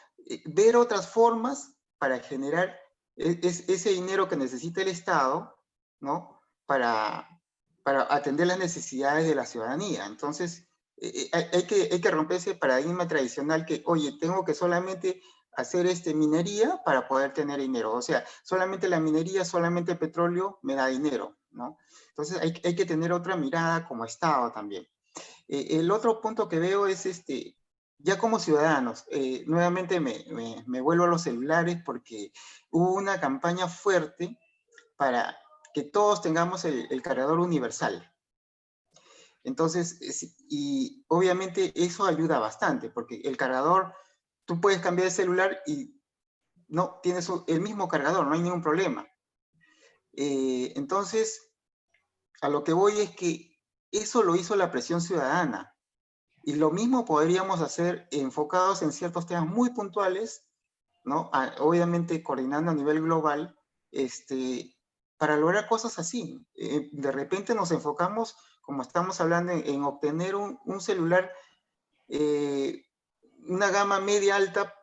Ver otras formas para generar ese dinero que necesita el Estado, ¿no? Para atender las necesidades de la ciudadanía. Entonces, hay que romper ese paradigma tradicional que, oye, tengo que solamente hacer minería para poder tener dinero. O sea, solamente la minería, solamente el petróleo me da dinero, ¿no? Entonces, hay que tener otra mirada como Estado también. El otro punto que veo es ya como ciudadanos, nuevamente me vuelvo a los celulares porque hubo una campaña fuerte para que todos tengamos el cargador universal. Entonces, y obviamente eso ayuda bastante, porque el cargador, tú puedes cambiar de celular y no tienes el mismo cargador, no hay ningún problema. Entonces, a lo que voy es que eso lo hizo la presión ciudadana. Y lo mismo podríamos hacer enfocados en ciertos temas muy puntuales, ¿no? Obviamente coordinando a nivel global, para lograr cosas así. De repente nos enfocamos, como estamos hablando, en obtener un celular, una gama media alta,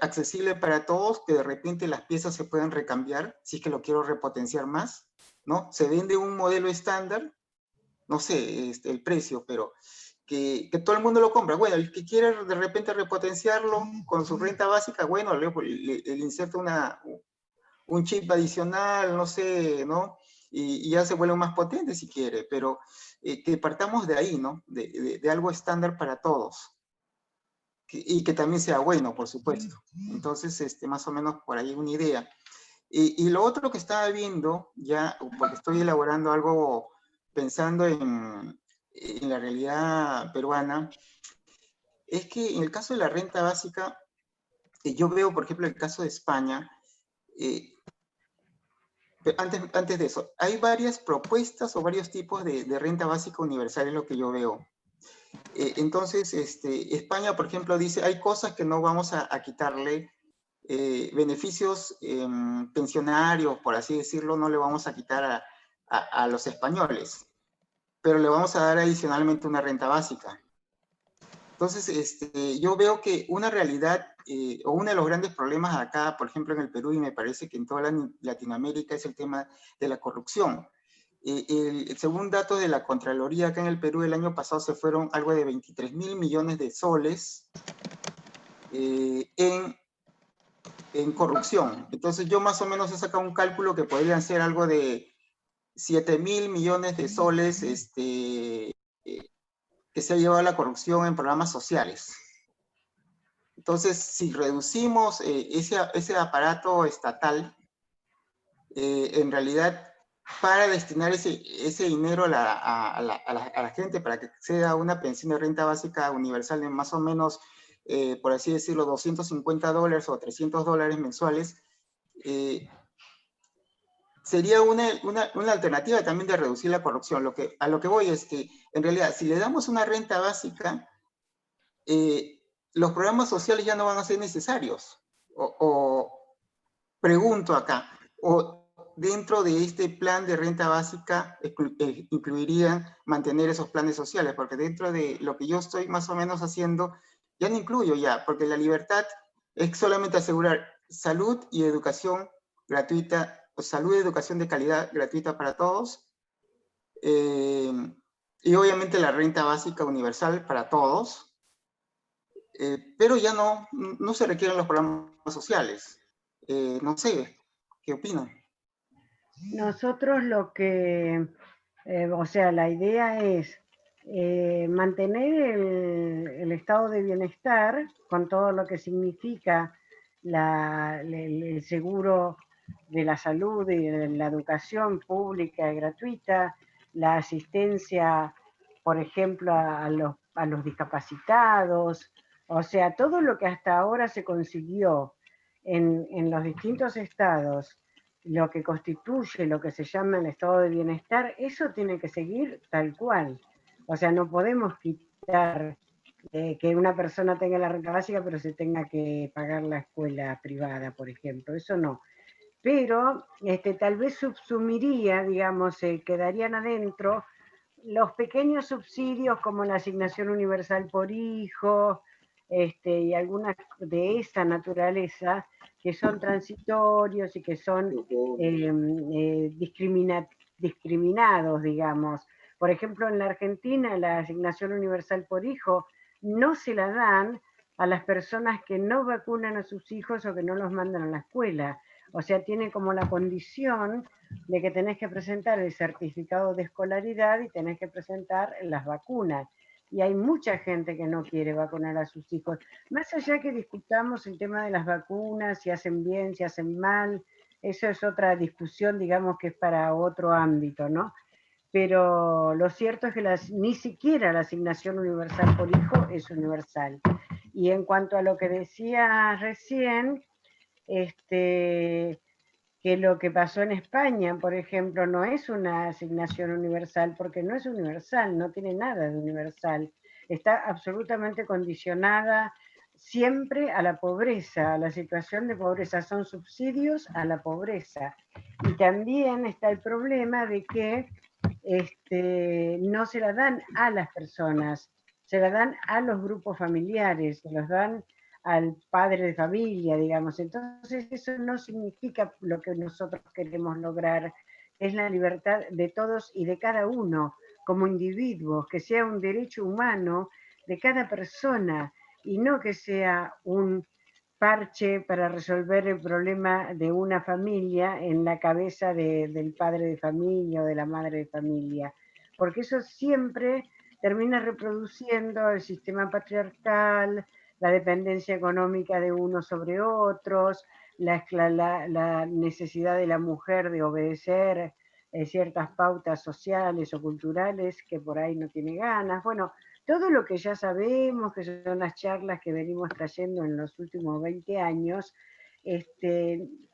accesible para todos, que de repente las piezas se pueden recambiar, si es que lo quiero repotenciar más, ¿no? Se vende un modelo estándar, no sé el precio, pero que todo el mundo lo compra. Bueno, el que quiere de repente repotenciarlo con su renta básica, bueno, le inserta un chip adicional, no sé, ¿no? Y ya se vuelve más potente si quiere, pero que partamos de ahí, ¿no? De algo estándar para todos. Y que también sea bueno, por supuesto. Entonces, más o menos por ahí una idea. Y lo otro que estaba viendo, ya, porque estoy elaborando algo pensando en la realidad peruana, es que en el caso de la renta básica, yo veo, por ejemplo, el caso de España, antes de eso, hay varias propuestas o varios tipos de renta básica universal, es lo que yo veo. Entonces, España, por ejemplo, dice, hay cosas que no vamos a quitarle, beneficios pensionarios, por así decirlo, no le vamos a quitar a los españoles, pero le vamos a dar adicionalmente una renta básica. Entonces, yo veo que una realidad, o uno de los grandes problemas acá, por ejemplo, en el Perú, y me parece que en toda Latinoamérica, es el tema de la corrupción. Según datos de la Contraloría, acá en el Perú el año pasado se fueron algo de 23.000 millones de soles en corrupción. Entonces yo más o menos he sacado un cálculo que podrían ser algo de 7.000 millones de soles que se ha llevado la corrupción en programas sociales. Entonces, si reducimos ese aparato estatal, en realidad, para destinar ese dinero a la gente, para que acceda a una pensión de renta básica universal de más o menos, por así decirlo, $250 o $300 mensuales, sería una alternativa también de reducir la corrupción. A lo que voy es que, en realidad, si le damos una renta básica, los programas sociales ya no van a ser necesarios. O pregunto acá, o dentro de este plan de renta básica incluirían mantener esos planes sociales, porque dentro de lo que yo estoy más o menos haciendo, ya no incluyo ya, porque la libertad es solamente asegurar salud y educación gratuita, salud y educación de calidad gratuita para todos, y obviamente la renta básica universal para todos, pero ya no se requieren los programas sociales. No sé, ¿qué opinan? Nosotros lo que, o sea, la idea es mantener el estado de bienestar con todo lo que significa el seguro de la salud y de la educación pública y gratuita, la asistencia, por ejemplo, a los discapacitados, o sea, todo lo que hasta ahora se consiguió en los distintos estados, lo que constituye lo que se llama el estado de bienestar, eso tiene que seguir tal cual. O sea, no podemos quitar que una persona tenga la renta básica pero se tenga que pagar la escuela privada, por ejemplo, eso no. Pero tal vez subsumiría, digamos, quedarían adentro los pequeños subsidios como la asignación universal por hijo, y algunas de esa naturaleza que son transitorios y que son discriminados, digamos. Por ejemplo, en la Argentina la asignación universal por hijo no se la dan a las personas que no vacunan a sus hijos o que no los mandan a la escuela. O sea, tiene como la condición de que tenés que presentar el certificado de escolaridad y tenés que presentar las vacunas. Y hay mucha gente que no quiere vacunar a sus hijos. Más allá que discutamos el tema de las vacunas, si hacen bien, si hacen mal, eso es otra discusión, digamos, que es para otro ámbito, ¿no? Pero lo cierto es que ni siquiera la asignación universal por hijo es universal. Y en cuanto a lo que decía recién, que lo que pasó en España, por ejemplo, no es una asignación universal, porque no es universal, no tiene nada de universal. Está absolutamente condicionada siempre a la pobreza, a la situación de pobreza. Son subsidios a la pobreza. Y también está el problema de que no se la dan a las personas, se la dan a los grupos familiares, se los dan al padre de familia, digamos. Entonces eso no significa lo que nosotros queremos lograr, es la libertad de todos y de cada uno como individuos, que sea un derecho humano de cada persona y no que sea un parche para resolver el problema de una familia en la cabeza del padre de familia o de la madre de familia, porque eso siempre termina reproduciendo el sistema patriarcal, la dependencia económica de unos sobre otros, la necesidad de la mujer de obedecer ciertas pautas sociales o culturales que por ahí no tiene ganas. Bueno, todo lo que ya sabemos, que son las charlas que venimos trayendo en los últimos 20 años,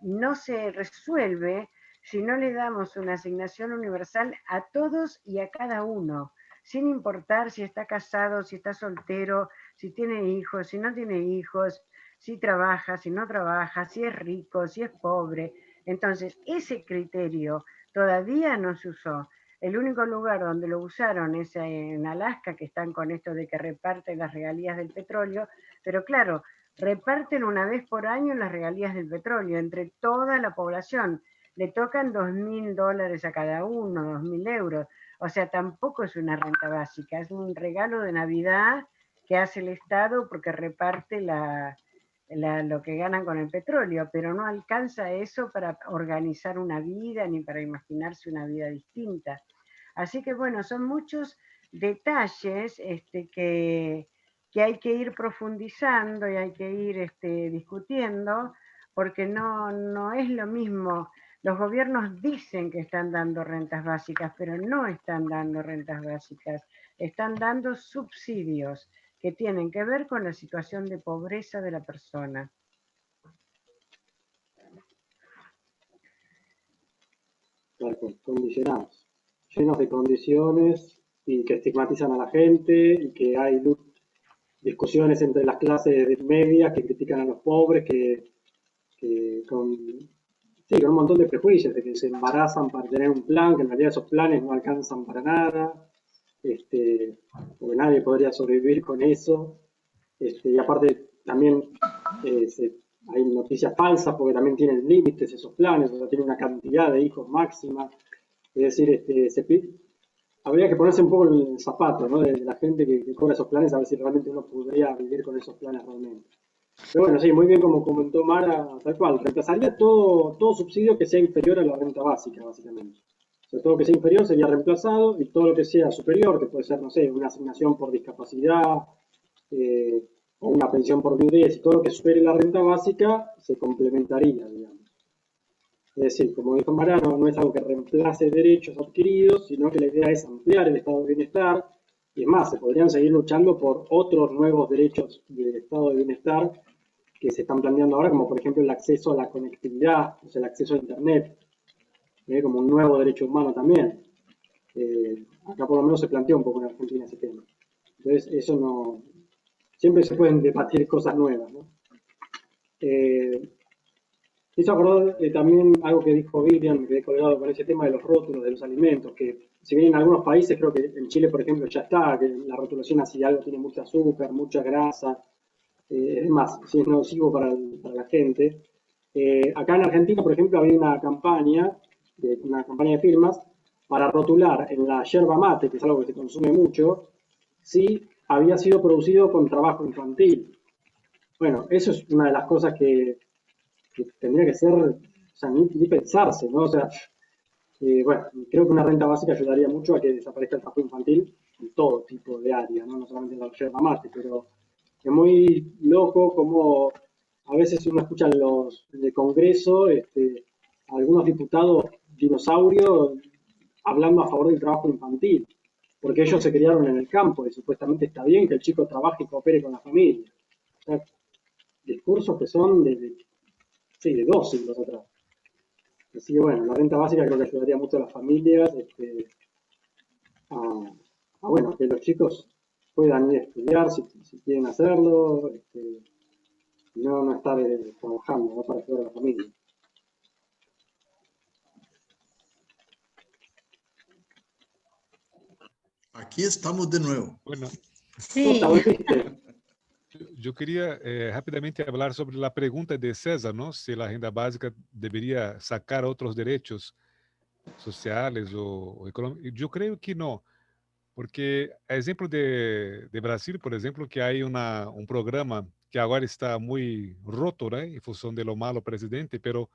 no se resuelve si no le damos una asignación universal a todos y a cada uno, sin importar si está casado, si está soltero, si tiene hijos, si no tiene hijos, si trabaja, si no trabaja, si es rico, si es pobre. Entonces, ese criterio todavía no se usó. El único lugar donde lo usaron es en Alaska, que están con esto de que reparten las regalías del petróleo, pero claro, reparten una vez por año las regalías del petróleo entre toda la población. Le tocan $2.000 a cada uno, 2.000 euros. O sea, tampoco es una renta básica, es un regalo de Navidad que hace el Estado porque reparte lo que ganan con el petróleo, pero no alcanza eso para organizar una vida ni para imaginarse una vida distinta. Así que bueno, son muchos detalles que hay que ir profundizando y hay que ir discutiendo, porque no es lo mismo Los gobiernos dicen que están dando rentas básicas, pero no están dando rentas básicas. Están dando subsidios que tienen que ver con la situación de pobreza de la persona. Claro, condicionados, llenos de condiciones y que estigmatizan a la gente y que hay discusiones entre las clases medias que critican a los pobres, con un montón de prejuicios, de que se embarazan para tener un plan, que en realidad esos planes no alcanzan para nada, porque nadie podría sobrevivir con eso. Y aparte también hay noticias falsas porque también tienen límites esos planes, o sea, tienen una cantidad de hijos máxima. Es decir, habría que ponerse un poco el zapato, ¿no?, de la gente que cobra esos planes, a ver si realmente uno podría vivir con esos planes realmente. Pero bueno, sí, muy bien como comentó Mara, tal cual, reemplazaría todo subsidio que sea inferior a la renta básica, básicamente. O sea, todo lo que sea inferior sería reemplazado y todo lo que sea superior, que puede ser, no sé, una asignación por discapacidad, o una pensión por viudez, y todo lo que supere la renta básica se complementaría, digamos. Es decir, como dijo Mariano, no es algo que reemplace derechos adquiridos, sino que la idea es ampliar el estado de bienestar, y es más, se podrían seguir luchando por otros nuevos derechos del estado de bienestar que se están planteando ahora, como por ejemplo el acceso a la conectividad, o sea, el acceso a Internet, como un nuevo derecho humano también. Acá por lo menos se planteó un poco en Argentina ese tema. Entonces, eso no... Siempre se pueden debatir cosas nuevas, ¿no? Hizo acordar también algo que dijo Vivian, me quedé colgado con ese tema de los rótulos de los alimentos, que si bien en algunos países, creo que en Chile, por ejemplo, ya está, que la rotulación así algo tiene mucho azúcar, mucha grasa, es más, si es nocivo para la gente. Acá en Argentina, por ejemplo, había una campaña de firmas para rotular en la yerba mate, que es algo que se consume mucho, si había sido producido con trabajo infantil. Bueno, eso es una de las cosas que tendría que ser, o sea, ni pensarse, ¿no? O sea, bueno, creo que una renta básica ayudaría mucho a que desaparezca el trabajo infantil en todo tipo de áreas, ¿no? No solamente en la yerba mate, pero es muy loco como a veces uno escucha en el Congreso algunos diputados dinosaurios hablando a favor del trabajo infantil, porque ellos se criaron en el campo y supuestamente está bien que el chico trabaje y coopere con la familia. O sea, discursos que son de 2 siglos atrás. Así que bueno, la renta básica creo que ayudaría mucho a las familias bueno, que los chicos puedan ir a estudiar si quieren hacerlo, no estar trabajando, ¿no?, para ayudar a la familia. Aquí estamos de nuevo. Bueno, Sí. yo quería rápidamente hablar sobre la pregunta de César, ¿no? Si la renta básica debería sacar otros derechos sociales o económicos. Yo creo que no, porque a ejemplo de Brasil, por ejemplo, que hay un programa que ahora está muy roto, ¿no?, en función de lo malo presidente, pero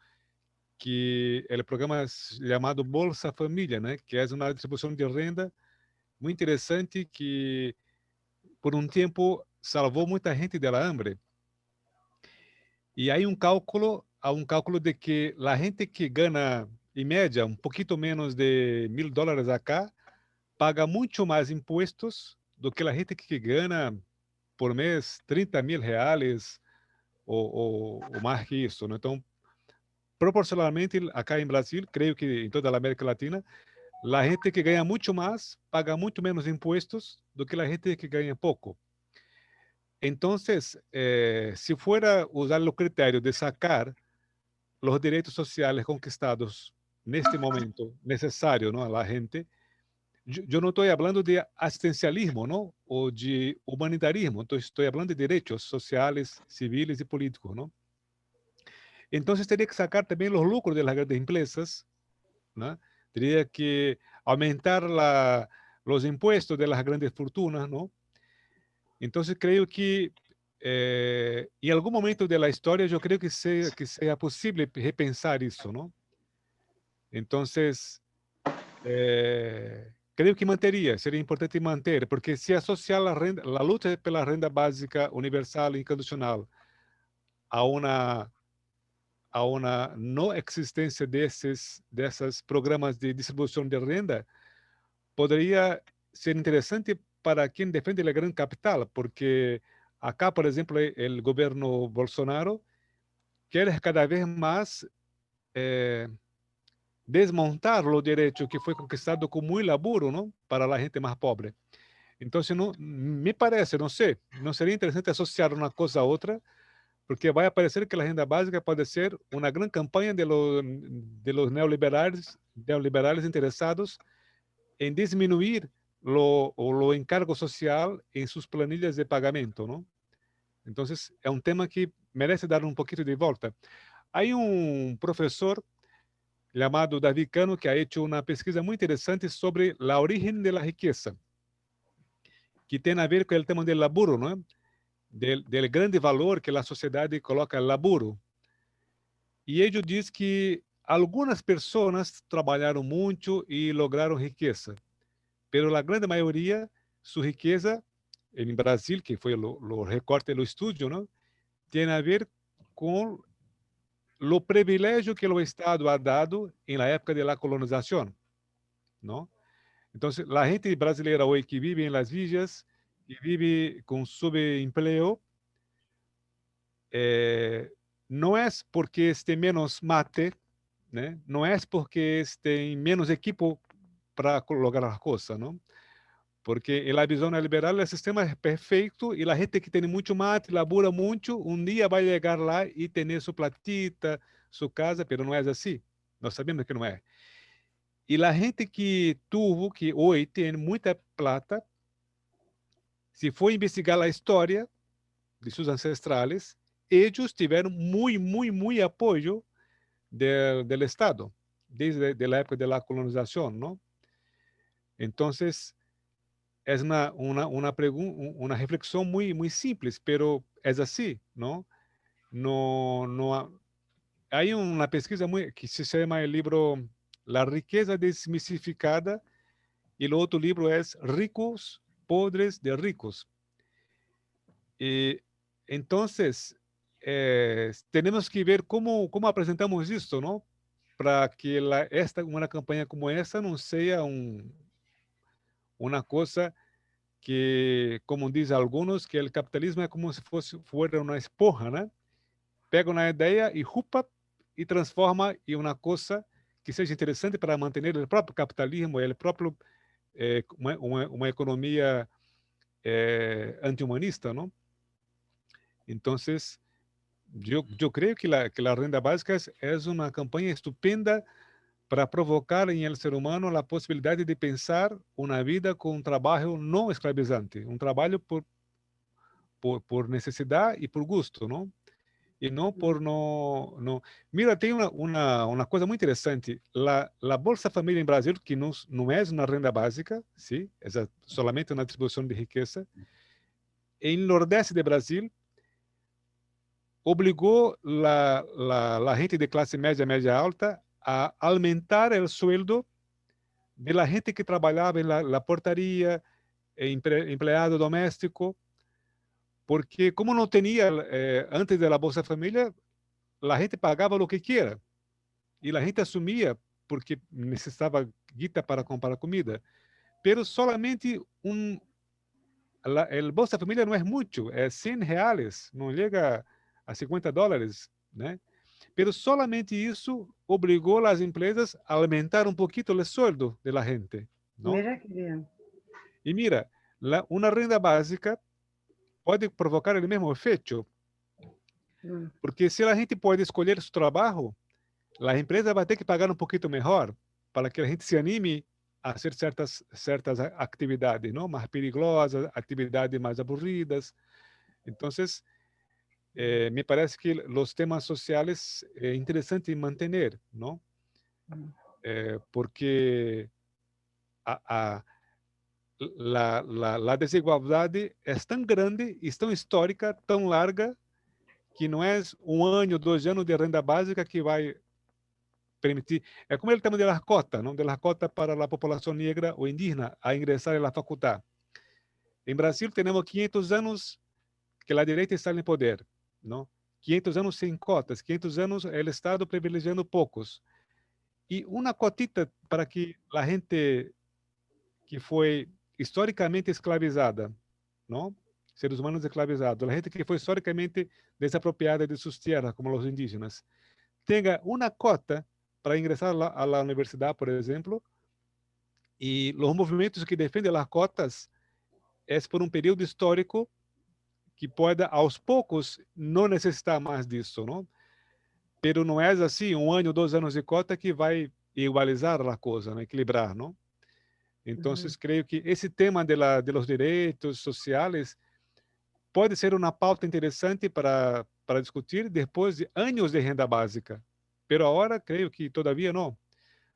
que el programa es llamado Bolsa Familia, ¿no?, que es una distribución de renta muy interesante que por un tiempo salvó mucha gente de la hambre. Y hay un cálculo de que la gente que gana en media un poquito menos de $1.000 acá paga mucho más impuestos do que la gente que gana por mes 30.000 reales o más que eso, ¿no? Entonces, proporcionalmente, acá en Brasil, creo que en toda la América Latina, la gente que gana mucho más paga mucho menos impuestos do que la gente que gana poco. Entonces, si fuera usar los criterios de sacar los derechos sociales conquistados en este momento necesario, ¿no?, a la gente, yo no estoy hablando de asistencialismo, ¿no?, o de humanitarismo, entonces estoy hablando de derechos sociales, civiles y políticos, ¿no? Entonces tenía que sacar también los lucros de las grandes empresas, ¿no? Tendría que aumentar los impuestos de las grandes fortunas, ¿no? Entonces creo que en algún momento de la historia yo creo que sea posible repensar eso, ¿no? Entonces, creo que sería importante manter, porque si asociar la lucha pela renda básica universal e incondicional a a una no existencia de esos programas de distribución de renta, podría ser interesante para quien defiende la gran capital, porque acá, por ejemplo, el gobierno Bolsonaro quiere cada vez más desmontar los derechos que fue conquistado con muy laburo, ¿no? Para la gente más pobre. Entonces, no, me parece, no sé, no sería interesante asociar una cosa a otra, porque vai aparecer que a renda básica pode ser uma grande campanha de los neoliberales interessados em diminuir o encargo social em suas planilhas de pagamento, não? Então, é um tema que merece dar um pouquinho de volta. Há um professor chamado David Cano que ha hecho uma pesquisa muito interessante sobre a origem da riqueza, que tem a ver com o tema do laburo, não é? Del grande valor que a sociedade coloca ao laburo. E ele diz que algumas pessoas trabalharam muito e lograram riqueza, mas a grande maioria, sua riqueza, em Brasil, que foi o recorte do estúdio, não, tem a ver com o privilégio que o Estado ha dado na época da colonização, não? Então, a gente brasileira hoje que vive em las villas, que vive com subempleo, não é porque tem menos mate, né? Não é porque tem menos equipo para lograr as coisas, não? Porque a visão neoliberal, o sistema é perfeito e a gente que tem muito mate, labura muito, um dia vai chegar lá e ter sua platita, sua casa, mas não é assim. Nós sabemos que não é. E a gente que hoje tem muita plata, se for investigar a história de seus ancestrais, eles tiveram muito apoio do Estado, desde a época da colonização, não? Então, é uma reflexão muito simples, pero é assim, não? Há uma pesquisa que se chama o livro La riqueza desmistificada, e o outro livro é Ricos, Podres de Ricos. E então, temos que ver como apresentamos isto, não? Para que uma campanha como essa não seja uma coisa que, como dizem alguns, que o capitalismo é como se fosse uma esponja, né? Pega uma ideia e rupa e transforma em uma coisa que seja interessante para manter o próprio capitalismo, o próprio uma economia anti-humanista, não? Então, eu creio que a renda básica é uma campanha estupenda para provocar em el ser humano a possibilidade de pensar uma vida com um trabalho não escravizante, um trabalho por necessidade e por gosto, não? E não por não. Mira, tem uma coisa muito interessante. A Bolsa Família em Brasil, que não é uma renda básica, sim, é somente uma distribuição de riqueza. Em Nordeste do Brasil, obrigou a gente de classe média alta a aumentar o sueldo de la gente que trabalhava na portaria, empleado doméstico, porque como não tinha, antes da Bolsa Família, a gente pagava o que quiera, e a gente assumia porque necessitava guita para comprar comida, pero solamente el Bolsa Família não é muito, é R$100, não chega a $50, né? Pero solamente isso obrigou as empresas a aumentar um pouquinho o sueldo da gente, não? Mira que bien. E mira, uma renda básica pode provocar o mesmo efeito, porque se a gente pode escolher seu trabalho, a empresa vai ter que pagar um pouquinho melhor para que a gente se anime a fazer certas atividades, não? Mais perigosas, atividades mais aburridas. Então, me parece que os temas sociais é interessante manter, não? Porque a desigualdade é tão grande, e tão histórica, tão larga, que não é 1 ano, 2 anos de renda básica que vai permitir. É como o tema da cota, não? Da cota para a população negra ou indígena a ingressar na faculdade. Em Brasil, temos 500 anos que a direita está no poder, não? 500 anos sem cotas, 500 anos é o Estado privilegiando poucos. E uma cotita para que a gente que foi historicamente escravizada, não? Seres humanos esclavizados, a gente que foi historicamente desapropriada de suas terras, como os indígenas, tenha uma cota para ingressar a la universidade, por exemplo, e os movimentos que defendem as cotas é por um período histórico que pueda, aos poucos, não necessitar mais disso, não? Pero não é assim, 1 ano, 2 anos de cota que vai igualizar a coisa, né? Equilibrar, não? Então, creio que esse tema de los direitos sociais pode ser uma pauta interessante para discutir depois de anos de renda básica. Pero agora, creio que todavía não,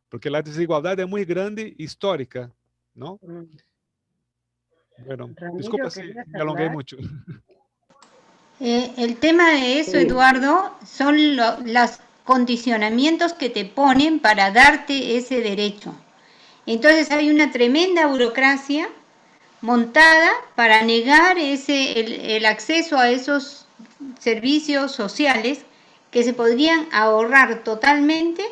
porque a desigualdade é muito grande, histórica, não? Bueno, Ramiro, desculpa si ¿querías me alongué hablar? mucho. El tema de eso, Sí. Eduardo, son los condicionamientos que te ponen para darte ese derecho. Entonces hay una tremenda burocracia montada para negar el acceso a esos servicios sociales que se podrían ahorrar totalmente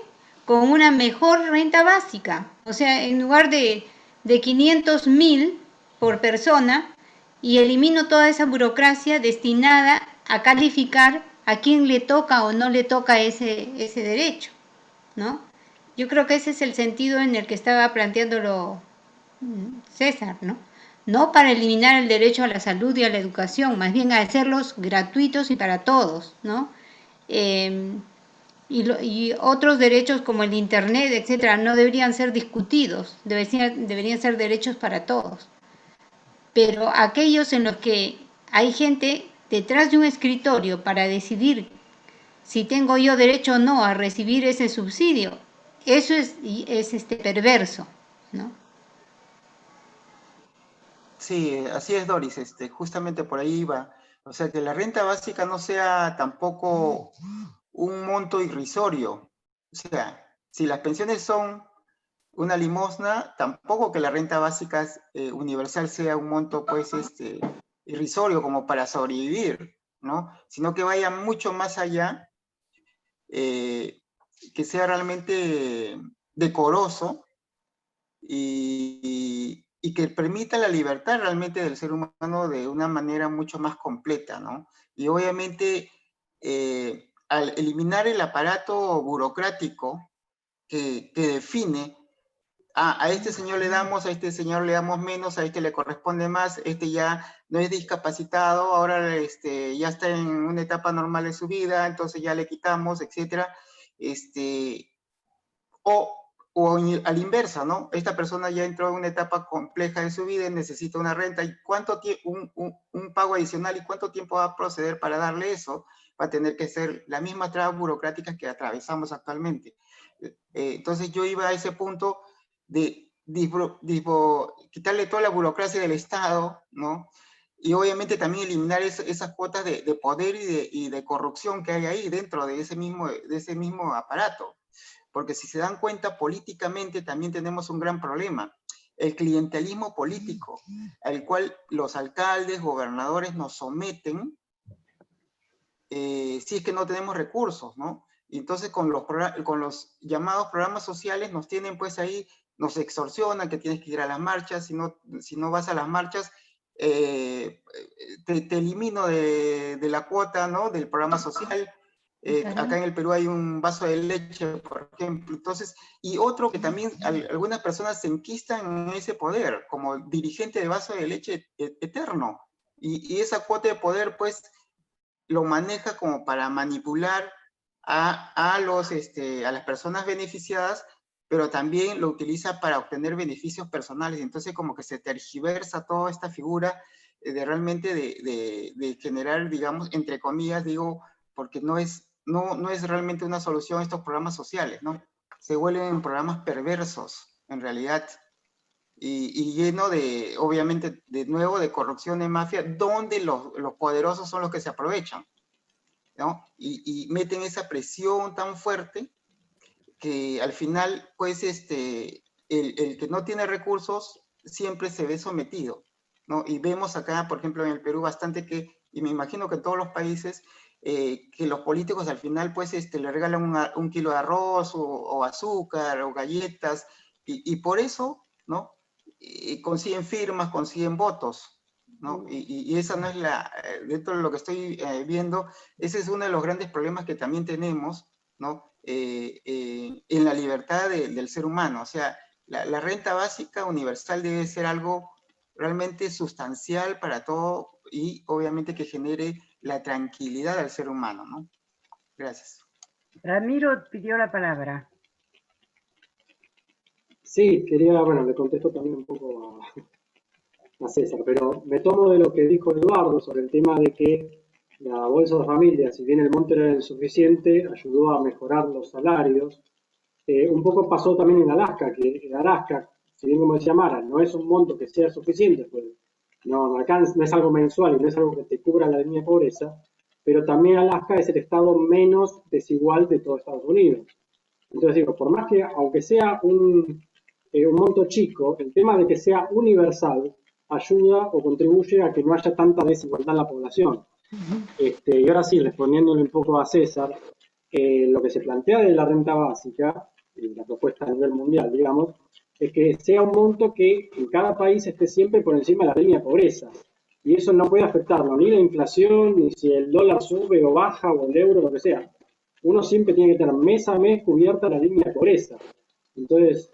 con una mejor renta básica. O sea, en lugar de 500.000 por persona, y elimino toda esa burocracia destinada a calificar a quién le toca o no le toca ese derecho, ¿no? Yo creo que ese es el sentido en el que estaba planteándolo César, ¿no? No para eliminar el derecho a la salud y a la educación, más bien a hacerlos gratuitos y para todos, ¿no? Y otros derechos como el Internet, etcétera, no deberían ser discutidos, deberían ser derechos para todos. Pero aquellos en los que hay gente detrás de un escritorio para decidir si tengo yo derecho o no a recibir ese subsidio, eso es perverso, ¿no? Sí, así es, Doris, justamente por ahí va. O sea, que la renta básica no sea tampoco un monto irrisorio. O sea, si las pensiones son una limosna, tampoco que la renta básica universal sea un monto, pues, irrisorio como para sobrevivir, ¿no? Sino que vaya mucho más allá, que sea realmente decoroso y que permita la libertad realmente del ser humano de una manera mucho más completa, ¿no? Y obviamente, al eliminar el aparato burocrático que define, a este señor le damos, a este señor le damos menos, a este le corresponde más, este ya no es discapacitado, ahora ya está en una etapa normal de su vida, entonces ya le quitamos, etcétera. O al inversa, ¿no? Esta persona ya entró en una etapa compleja de su vida y necesita una renta, y un pago adicional, ¿y cuánto tiempo va a proceder para darle eso? Va a tener que ser la misma traba burocrática que atravesamos actualmente. Entonces yo iba a ese punto de quitarle toda la burocracia del Estado, ¿no? Y obviamente también eliminar esas cuotas de poder y de corrupción que hay ahí dentro de ese mismo aparato. Porque si se dan cuenta, políticamente también tenemos un gran problema. El clientelismo político, al cual los alcaldes, gobernadores nos someten, si es que no tenemos recursos, ¿no? Y entonces con los llamados programas sociales nos tienen pues ahí, nos extorsionan que tienes que ir a las marchas, si no vas a las marchas, te elimino de la cuota, ¿no? Del programa social. Acá en el Perú hay un vaso de leche, por ejemplo. Entonces, y otro que también algunas personas se enquistan en ese poder, como dirigente de vaso de leche eterno. Y esa cuota de poder, pues, lo maneja como para manipular a las personas beneficiadas, pero también lo utiliza para obtener beneficios personales. Entonces, como que se tergiversa toda esta figura de realmente de generar, digamos, entre comillas, digo, porque no es realmente una solución estos programas sociales, ¿no? Se vuelven programas perversos, en realidad, y lleno de, obviamente, de nuevo, de corrupción y mafia, donde los poderosos son los que se aprovechan, ¿no? Y meten esa presión tan fuerte que al final, pues, el que no tiene recursos siempre se ve sometido, ¿no? Y vemos acá, por ejemplo, en el Perú bastante y me imagino que en todos los países, que los políticos al final pues le regalan un kilo de arroz o azúcar o galletas, y por eso, ¿no? Consiguen firmas, consiguen votos, ¿no? Y esa no es dentro de lo que estoy viendo, ese es uno de los grandes problemas que también tenemos, ¿no? En la libertad del ser humano. O sea, la renta básica universal debe ser algo realmente sustancial para todo y obviamente que genere la tranquilidad al ser humano, ¿no? Gracias. Ramiro pidió la palabra. Sí, quería, bueno, le contesto también un poco a César, pero me tomo de lo que dijo Eduardo sobre el tema de que la bolsa de familia, si bien el monto era insuficiente, ayudó a mejorar los salarios. Un poco pasó también en Alaska, que en Alaska, si bien como decía Mara, no es un monto que sea suficiente, pues no es algo mensual y no es algo que te cubra la línea de pobreza, pero también Alaska es el estado menos desigual de todo Estados Unidos. Entonces digo, por más que, aunque sea un monto chico, el tema de que sea universal ayuda o contribuye a que no haya tanta desigualdad en la población. Y ahora sí, respondiéndole un poco a César, lo que se plantea de la renta básica, la propuesta a nivel mundial, digamos, es que sea un monto que en cada país esté siempre por encima de la línea de pobreza. Y eso no puede afectarlo, ni la inflación, ni si el dólar sube o baja, o el euro, lo que sea. Uno siempre tiene que tener mes a mes cubierta la línea de pobreza. Entonces,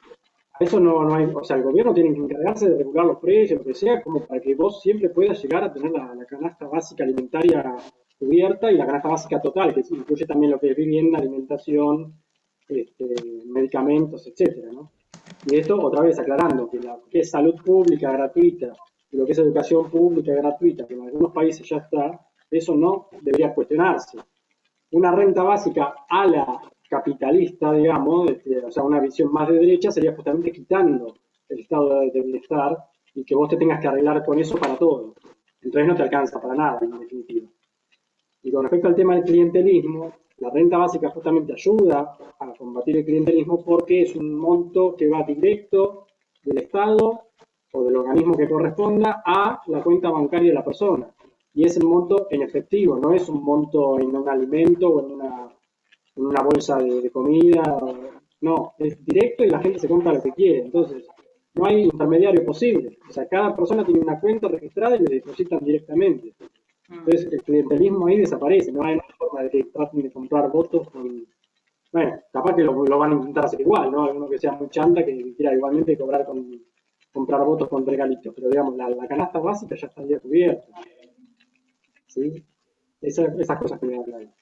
a eso no hay, o sea, el gobierno tiene que encargarse de regular los precios, lo que sea, como para que vos siempre puedas llegar a tener la canasta básica alimentaria cubierta y la canasta básica total, que incluye también lo que es vivienda, alimentación, medicamentos, etcétera, ¿no? Y esto, otra vez aclarando, que lo que es salud pública gratuita y lo que es educación pública gratuita, que en algunos países ya está, eso no debería cuestionarse. Una renta básica a la capitalista, digamos, o sea, una visión más de derecha, sería justamente quitando el estado de bienestar y que vos te tengas que arreglar con eso para todo. Entonces no te alcanza para nada, en definitiva. Y con respecto al tema del clientelismo, la renta básica justamente ayuda a combatir el clientelismo porque es un monto que va directo del Estado o del organismo que corresponda a la cuenta bancaria de la persona. Y es el monto en efectivo, no es un monto en un alimento o en una bolsa de comida. No, es directo y la gente se compra lo que quiere. Entonces, no hay intermediario posible. O sea, cada persona tiene una cuenta registrada y le depositan directamente. Entonces, el clientelismo ahí desaparece. No hay una forma de que traten de comprar votos con... Bueno, capaz que lo van a intentar hacer igual, ¿no? Alguno que sea muy chanta que quiera igualmente comprar votos con regalitos. Pero, digamos, la canasta básica ya estaría cubierta. ¿Sí? Esas cosas que me hablan.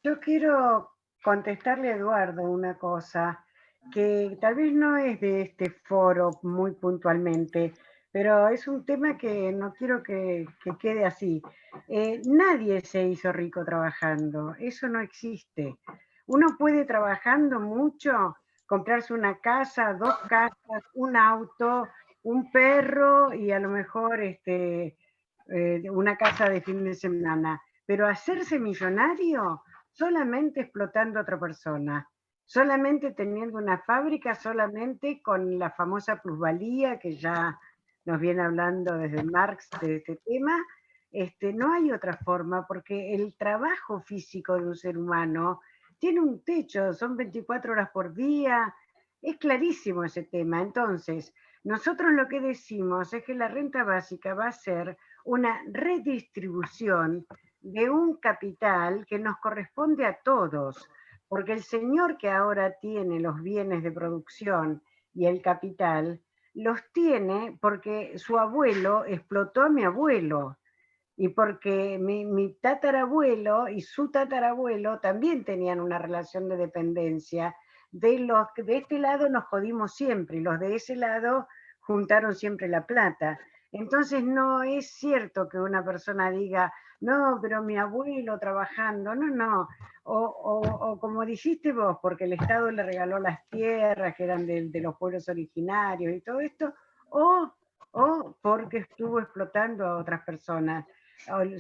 Yo quiero contestarle a Eduardo una cosa que tal vez no es de este foro muy puntualmente, pero es un tema que no quiero que quede así. Nadie se hizo rico trabajando, eso no existe. Uno puede trabajando mucho, comprarse una casa, 2 casas, un auto, un perro y a lo mejor una casa de fin de semana, pero hacerse millonario solamente explotando a otra persona, solamente teniendo una fábrica, solamente con la famosa plusvalía que ya nos viene hablando desde Marx de este tema. No hay otra forma, porque el trabajo físico de un ser humano tiene un techo, son 24 horas por día, es clarísimo ese tema. Entonces, nosotros lo que decimos es que la renta básica va a ser una redistribución de un capital que nos corresponde a todos, porque el señor que ahora tiene los bienes de producción y el capital, los tiene porque su abuelo explotó a mi abuelo y porque mi tatarabuelo y su tatarabuelo también tenían una relación de dependencia. De este lado nos jodimos siempre y los de ese lado juntaron siempre la plata. Entonces no es cierto que una persona diga, no, pero mi abuelo trabajando, no. O como dijiste vos, porque el Estado le regaló las tierras que eran de los pueblos originarios y todo esto, o porque estuvo explotando a otras personas,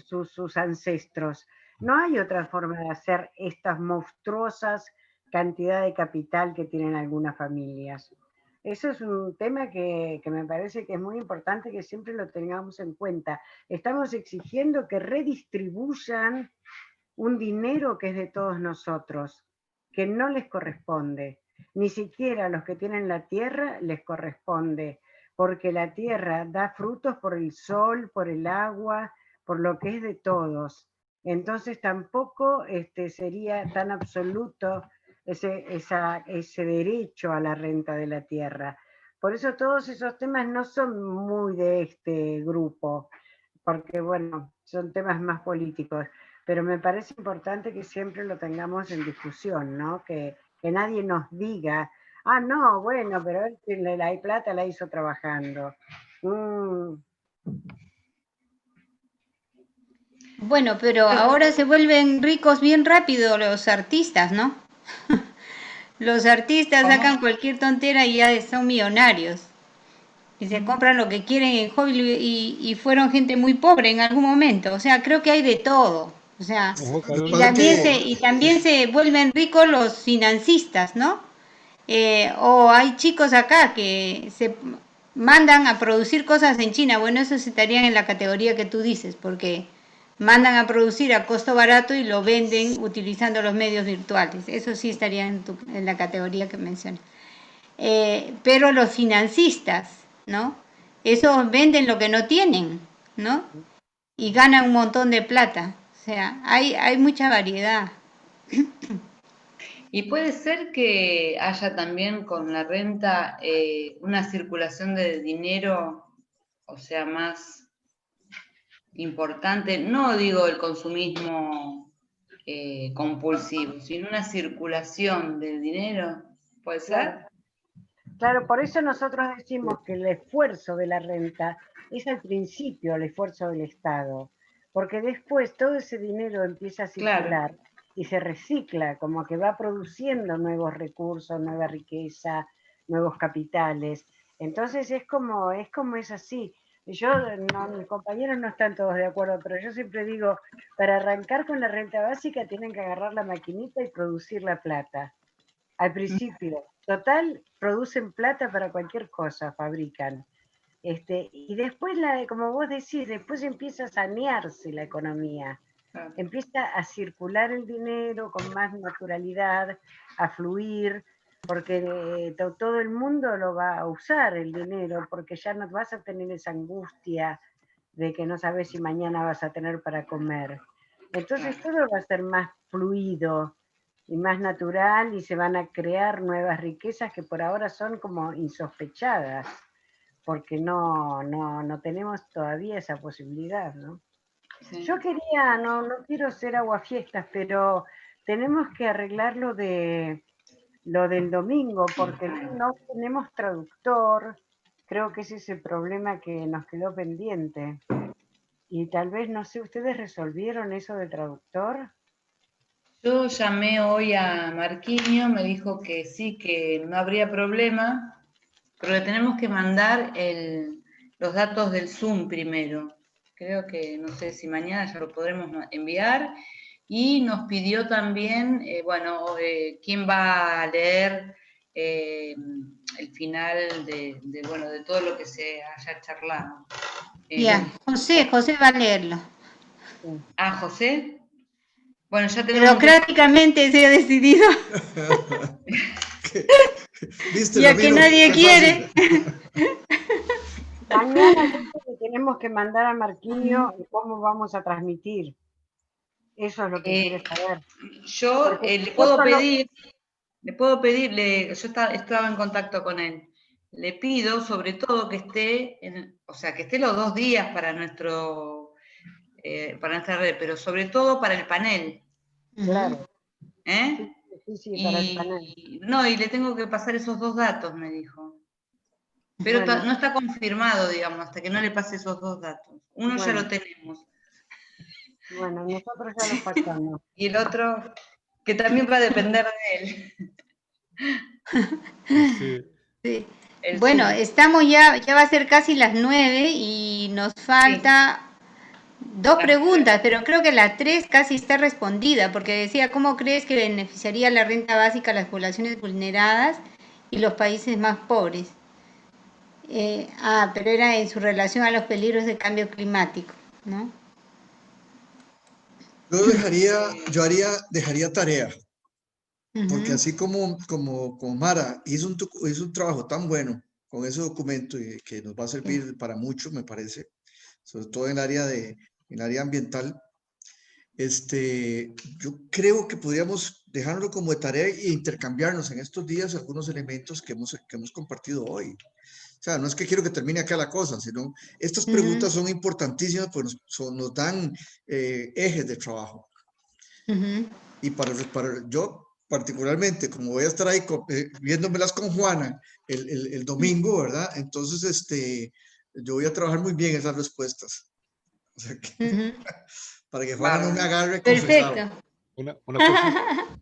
sus ancestros. No hay otra forma de hacer estas monstruosas cantidades de capital que tienen algunas familias. Eso es un tema que me parece que es muy importante que siempre lo tengamos en cuenta. Estamos exigiendo que redistribuyan un dinero que es de todos nosotros, que no les corresponde. Ni siquiera a los que tienen la tierra les corresponde, porque la tierra da frutos por el sol, por el agua, por lo que es de todos. Entonces tampoco sería tan absoluto ese derecho a la renta de la tierra. Por eso todos esos temas no son muy de este grupo, porque bueno, son temas más políticos, pero me parece importante que siempre lo tengamos en discusión, ¿no? Que nadie nos diga, ah, no, bueno, pero él la plata la hizo trabajando. Bueno, pero ahora se vuelven ricos bien rápido los artistas, ¿no? Los artistas sacan cualquier tontera y ya son millonarios. Y se compran lo que quieren en Hollywood y fueron gente muy pobre en algún momento. O sea, creo que hay de todo. O sea, y también se vuelven ricos los financistas, ¿no? O hay chicos acá que se mandan a producir cosas en China. Bueno, eso estarían en la categoría que tú dices, porque mandan a producir a costo barato y lo venden utilizando los medios virtuales. Eso sí estaría en la categoría que mencioné. Pero los financistas, ¿no? Esos venden lo que no tienen, ¿no? Y ganan un montón de plata. O sea, hay mucha variedad. Y puede ser que haya también con la renta una circulación de dinero, o sea, más importante, no digo el consumismo compulsivo, sino una circulación del dinero, ¿puede ser? Claro, por eso nosotros decimos que el esfuerzo de la renta es al principio el esfuerzo del Estado, porque después todo ese dinero empieza a circular y se recicla, como que va produciendo nuevos recursos, nueva riqueza, nuevos capitales. Entonces es como es así. Mis compañeros no están todos de acuerdo, pero yo siempre digo, para arrancar con la renta básica tienen que agarrar la maquinita y producir la plata. Al principio, total, producen plata para cualquier cosa, fabrican. Y después, como vos decís, después empieza a sanearse la economía. Empieza a circular el dinero con más naturalidad, a fluir, porque todo el mundo lo va a usar el dinero, porque ya no vas a tener esa angustia de que no sabes si mañana vas a tener para comer. Entonces todo va a ser más fluido y más natural y se van a crear nuevas riquezas que por ahora son como insospechadas, porque no tenemos todavía esa posibilidad, ¿no? Sí. Yo quería, no quiero ser aguafiestas, pero tenemos que arreglar lo del domingo, porque no tenemos traductor, creo que ese es el problema que nos quedó pendiente. Y tal vez, no sé, ¿ustedes resolvieron eso de traductor? Yo llamé hoy a Marquinhos, me dijo que sí, que no habría problema, pero le tenemos que mandar los datos del Zoom primero. Creo que, no sé si mañana ya lo podremos enviar. Y nos pidió también, quién va a leer el final de todo lo que se haya charlado. Bien, José va a leerlo. Ah, José. Bueno, ya tenemos... Burocráticamente se ha decidido. Ya que nadie quiere. Mañana tenemos que mandar a Marquinhos cómo vamos a transmitir. Eso es lo que quiere saber. Yo le puedo pedir, yo estaba en contacto con él. Le pido sobre todo que esté, que esté los 2 días para nuestra red, pero sobre todo para el panel. Claro. Sí, para el panel. No, y le tengo que pasar esos 2 datos, me dijo. Pero no está confirmado, digamos, hasta que no le pase esos 2 datos. Uno ya lo tenemos. Bueno, nosotros ya lo pasamos. Y el otro, que también va a depender de él. Sí. Bueno, estamos ya va a ser casi las 9 y nos falta 2 preguntas, pero creo que la 3 casi está respondida, porque decía, ¿cómo crees que beneficiaría la renta básica a las poblaciones vulneradas y los países más pobres? Pero era en su relación a los peligros de cambio climático, ¿no? dejaría tarea, porque Ujú. así como Mara hizo un trabajo tan bueno con ese documento y que nos va a servir para mucho, me parece, sobre todo en el área ambiental. Yo creo que podríamos dejarlo como de tarea e intercambiarnos en estos días algunos elementos que hemos compartido hoy. O sea, no es que quiero que termine acá la cosa, sino estas preguntas son importantísimas, pues nos dan ejes de trabajo. Ujú. Y para yo, particularmente, como voy a estar ahí viéndomelas con Juana el domingo, ¿verdad? Entonces, yo voy a trabajar muy bien esas respuestas. O sea, Ujú. para que Juana no me Bárbaro. agarre confesado. Perfecto. Una cosita,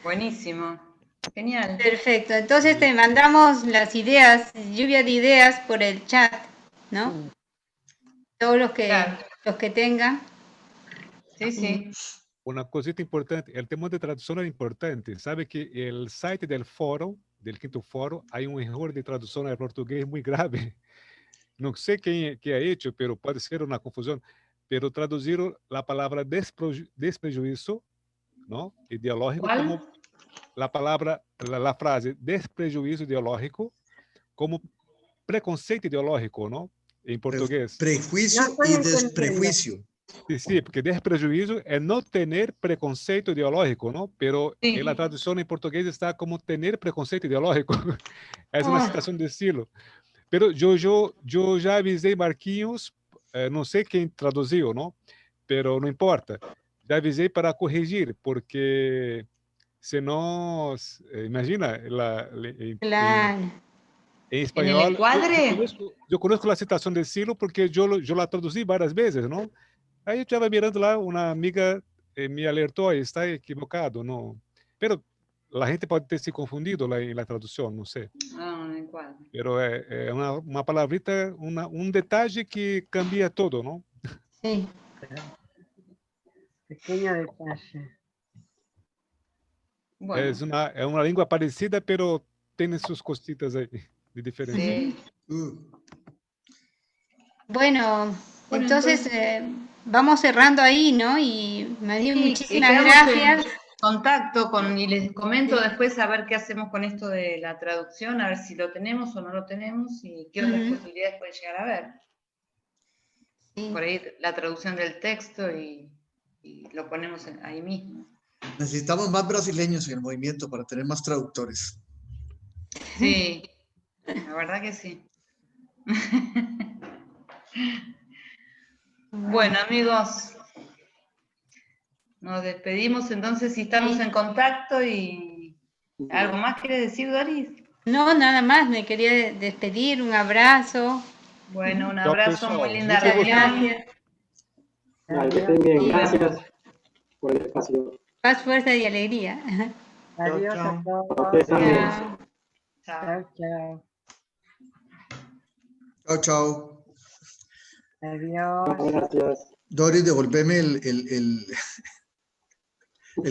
Buenísimo. Genial. Perfecto. Entonces te mandamos las ideas, lluvia de ideas por el chat, ¿no? Todos los Claro. que tengan. Sí, sí. una cosita importante, el tema de traducción es importante. Sabe que el site del foro, del quinto foro, hay un error de traducción al portugués muy grave. No sé quién ha hecho, pero puede ser una confusión. Pero tradujeron la palabra desprejuicio, ¿no? Ideológico, como ¿Cuál? la palabra, la frase desprejuicio ideológico, como preconceito ideológico, ¿no? En portugués. No Prejuicio estoy y entendiendo. desprejuicio. Sí, sí, porque desprejuicio es no tener preconceito ideológico, ¿no? Pero en la Sí. traducción en portugués está como tener preconceito ideológico. Es una Oh, citación de estilo. Pero yo ya avisé Marquinhos, no sé quién tradució, ¿no? Pero no importa. Ya avisé para corregir, porque si no, imagina, claro. en ¿En el español, encuadre? yo conozco la citación de estilo porque yo la traducí varias veces, ¿no? Aí eu estava mirando lá, uma amiga me alertou, aí está equivocado, não. Pero a gente pode ter se confundido lá em la tradução, não sei. Ah, en el encuadre. Pero é uma palavrita, detalhe que cambia todo, não? Sí. Pequeño detalle. Bueno, É uma língua parecida, pero tem suas cositas aí de diferença. sí. Bueno, Bueno, entonces vamos cerrando ahí, ¿no? Y María, sí, y muchísimas quedamos gracias. en contacto y les comento Sí. después a ver qué hacemos con esto de la traducción, a ver si lo tenemos o no lo tenemos y qué otras Ujú. posibilidades pueden llegar a ver. Sí. Por ahí la traducción del texto y lo ponemos ahí mismo. Necesitamos más brasileños en el movimiento para tener más traductores. Sí, la verdad que sí. Bueno, amigos, nos despedimos entonces y estamos en contacto y ¿algo más quiere decir, Doris? No, nada más, me quería despedir, un abrazo. Bueno, un Chao, abrazo, pessoal. muy linda Mucho Muchas gusto. reunión. gracias. Dale, que estén bien. Sí. Gracias por el espacio. Paz, fuerza y alegría. Adiós chao. a todos. A ustedes también. Chao. Chao. Chao, chao. Chao, chao. Adiós. Gracias. Doris, devolveme el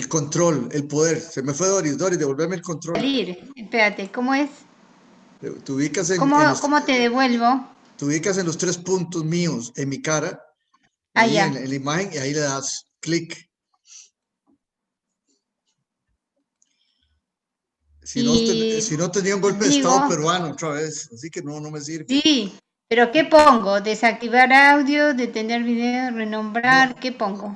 control, el poder. Se me fue Doris. Doris, devolveme el control. Salir. Espérate, ¿cómo es? Te ubicas en, ¿Cómo te devuelvo? te ubicas en los 3 puntos míos, en mi cara, Ah, ahí ya. en la imagen, y ahí le das clic. Si no, tenía un golpe de estado peruano otra vez, así que no me sirve. Sí, pero ¿qué pongo? ¿Desactivar audio, detener video, renombrar? ¿Qué pongo?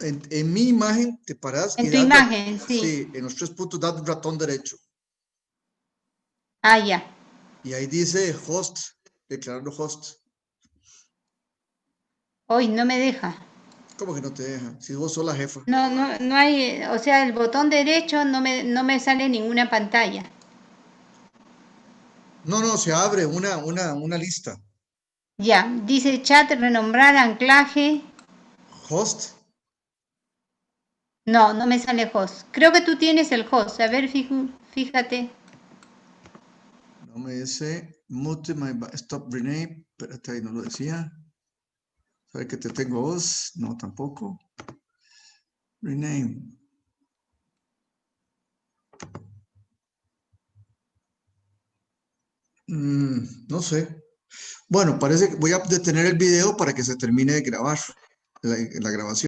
En mi imagen te paras En y tu imagen, sí. Sí, en los 3 puntos das ratón derecho. Ah, ya. Y ahí dice host, declarando host. Hoy no me deja. ¿Cómo que no te deja? Si vos sos la jefa. No hay, o sea, el botón derecho no me sale ninguna pantalla. No, se abre una lista. Ya, dice chat, renombrar, anclaje. Host. No me sale host. Creo que tú tienes el host. A ver, fíjate. No me dice mute my stop rename. Espérate, ahí no lo decía. ¿Sabe que te tengo vos? No, tampoco. Rename. No sé. Bueno, parece que voy a detener el video para que se termine de grabar la grabación.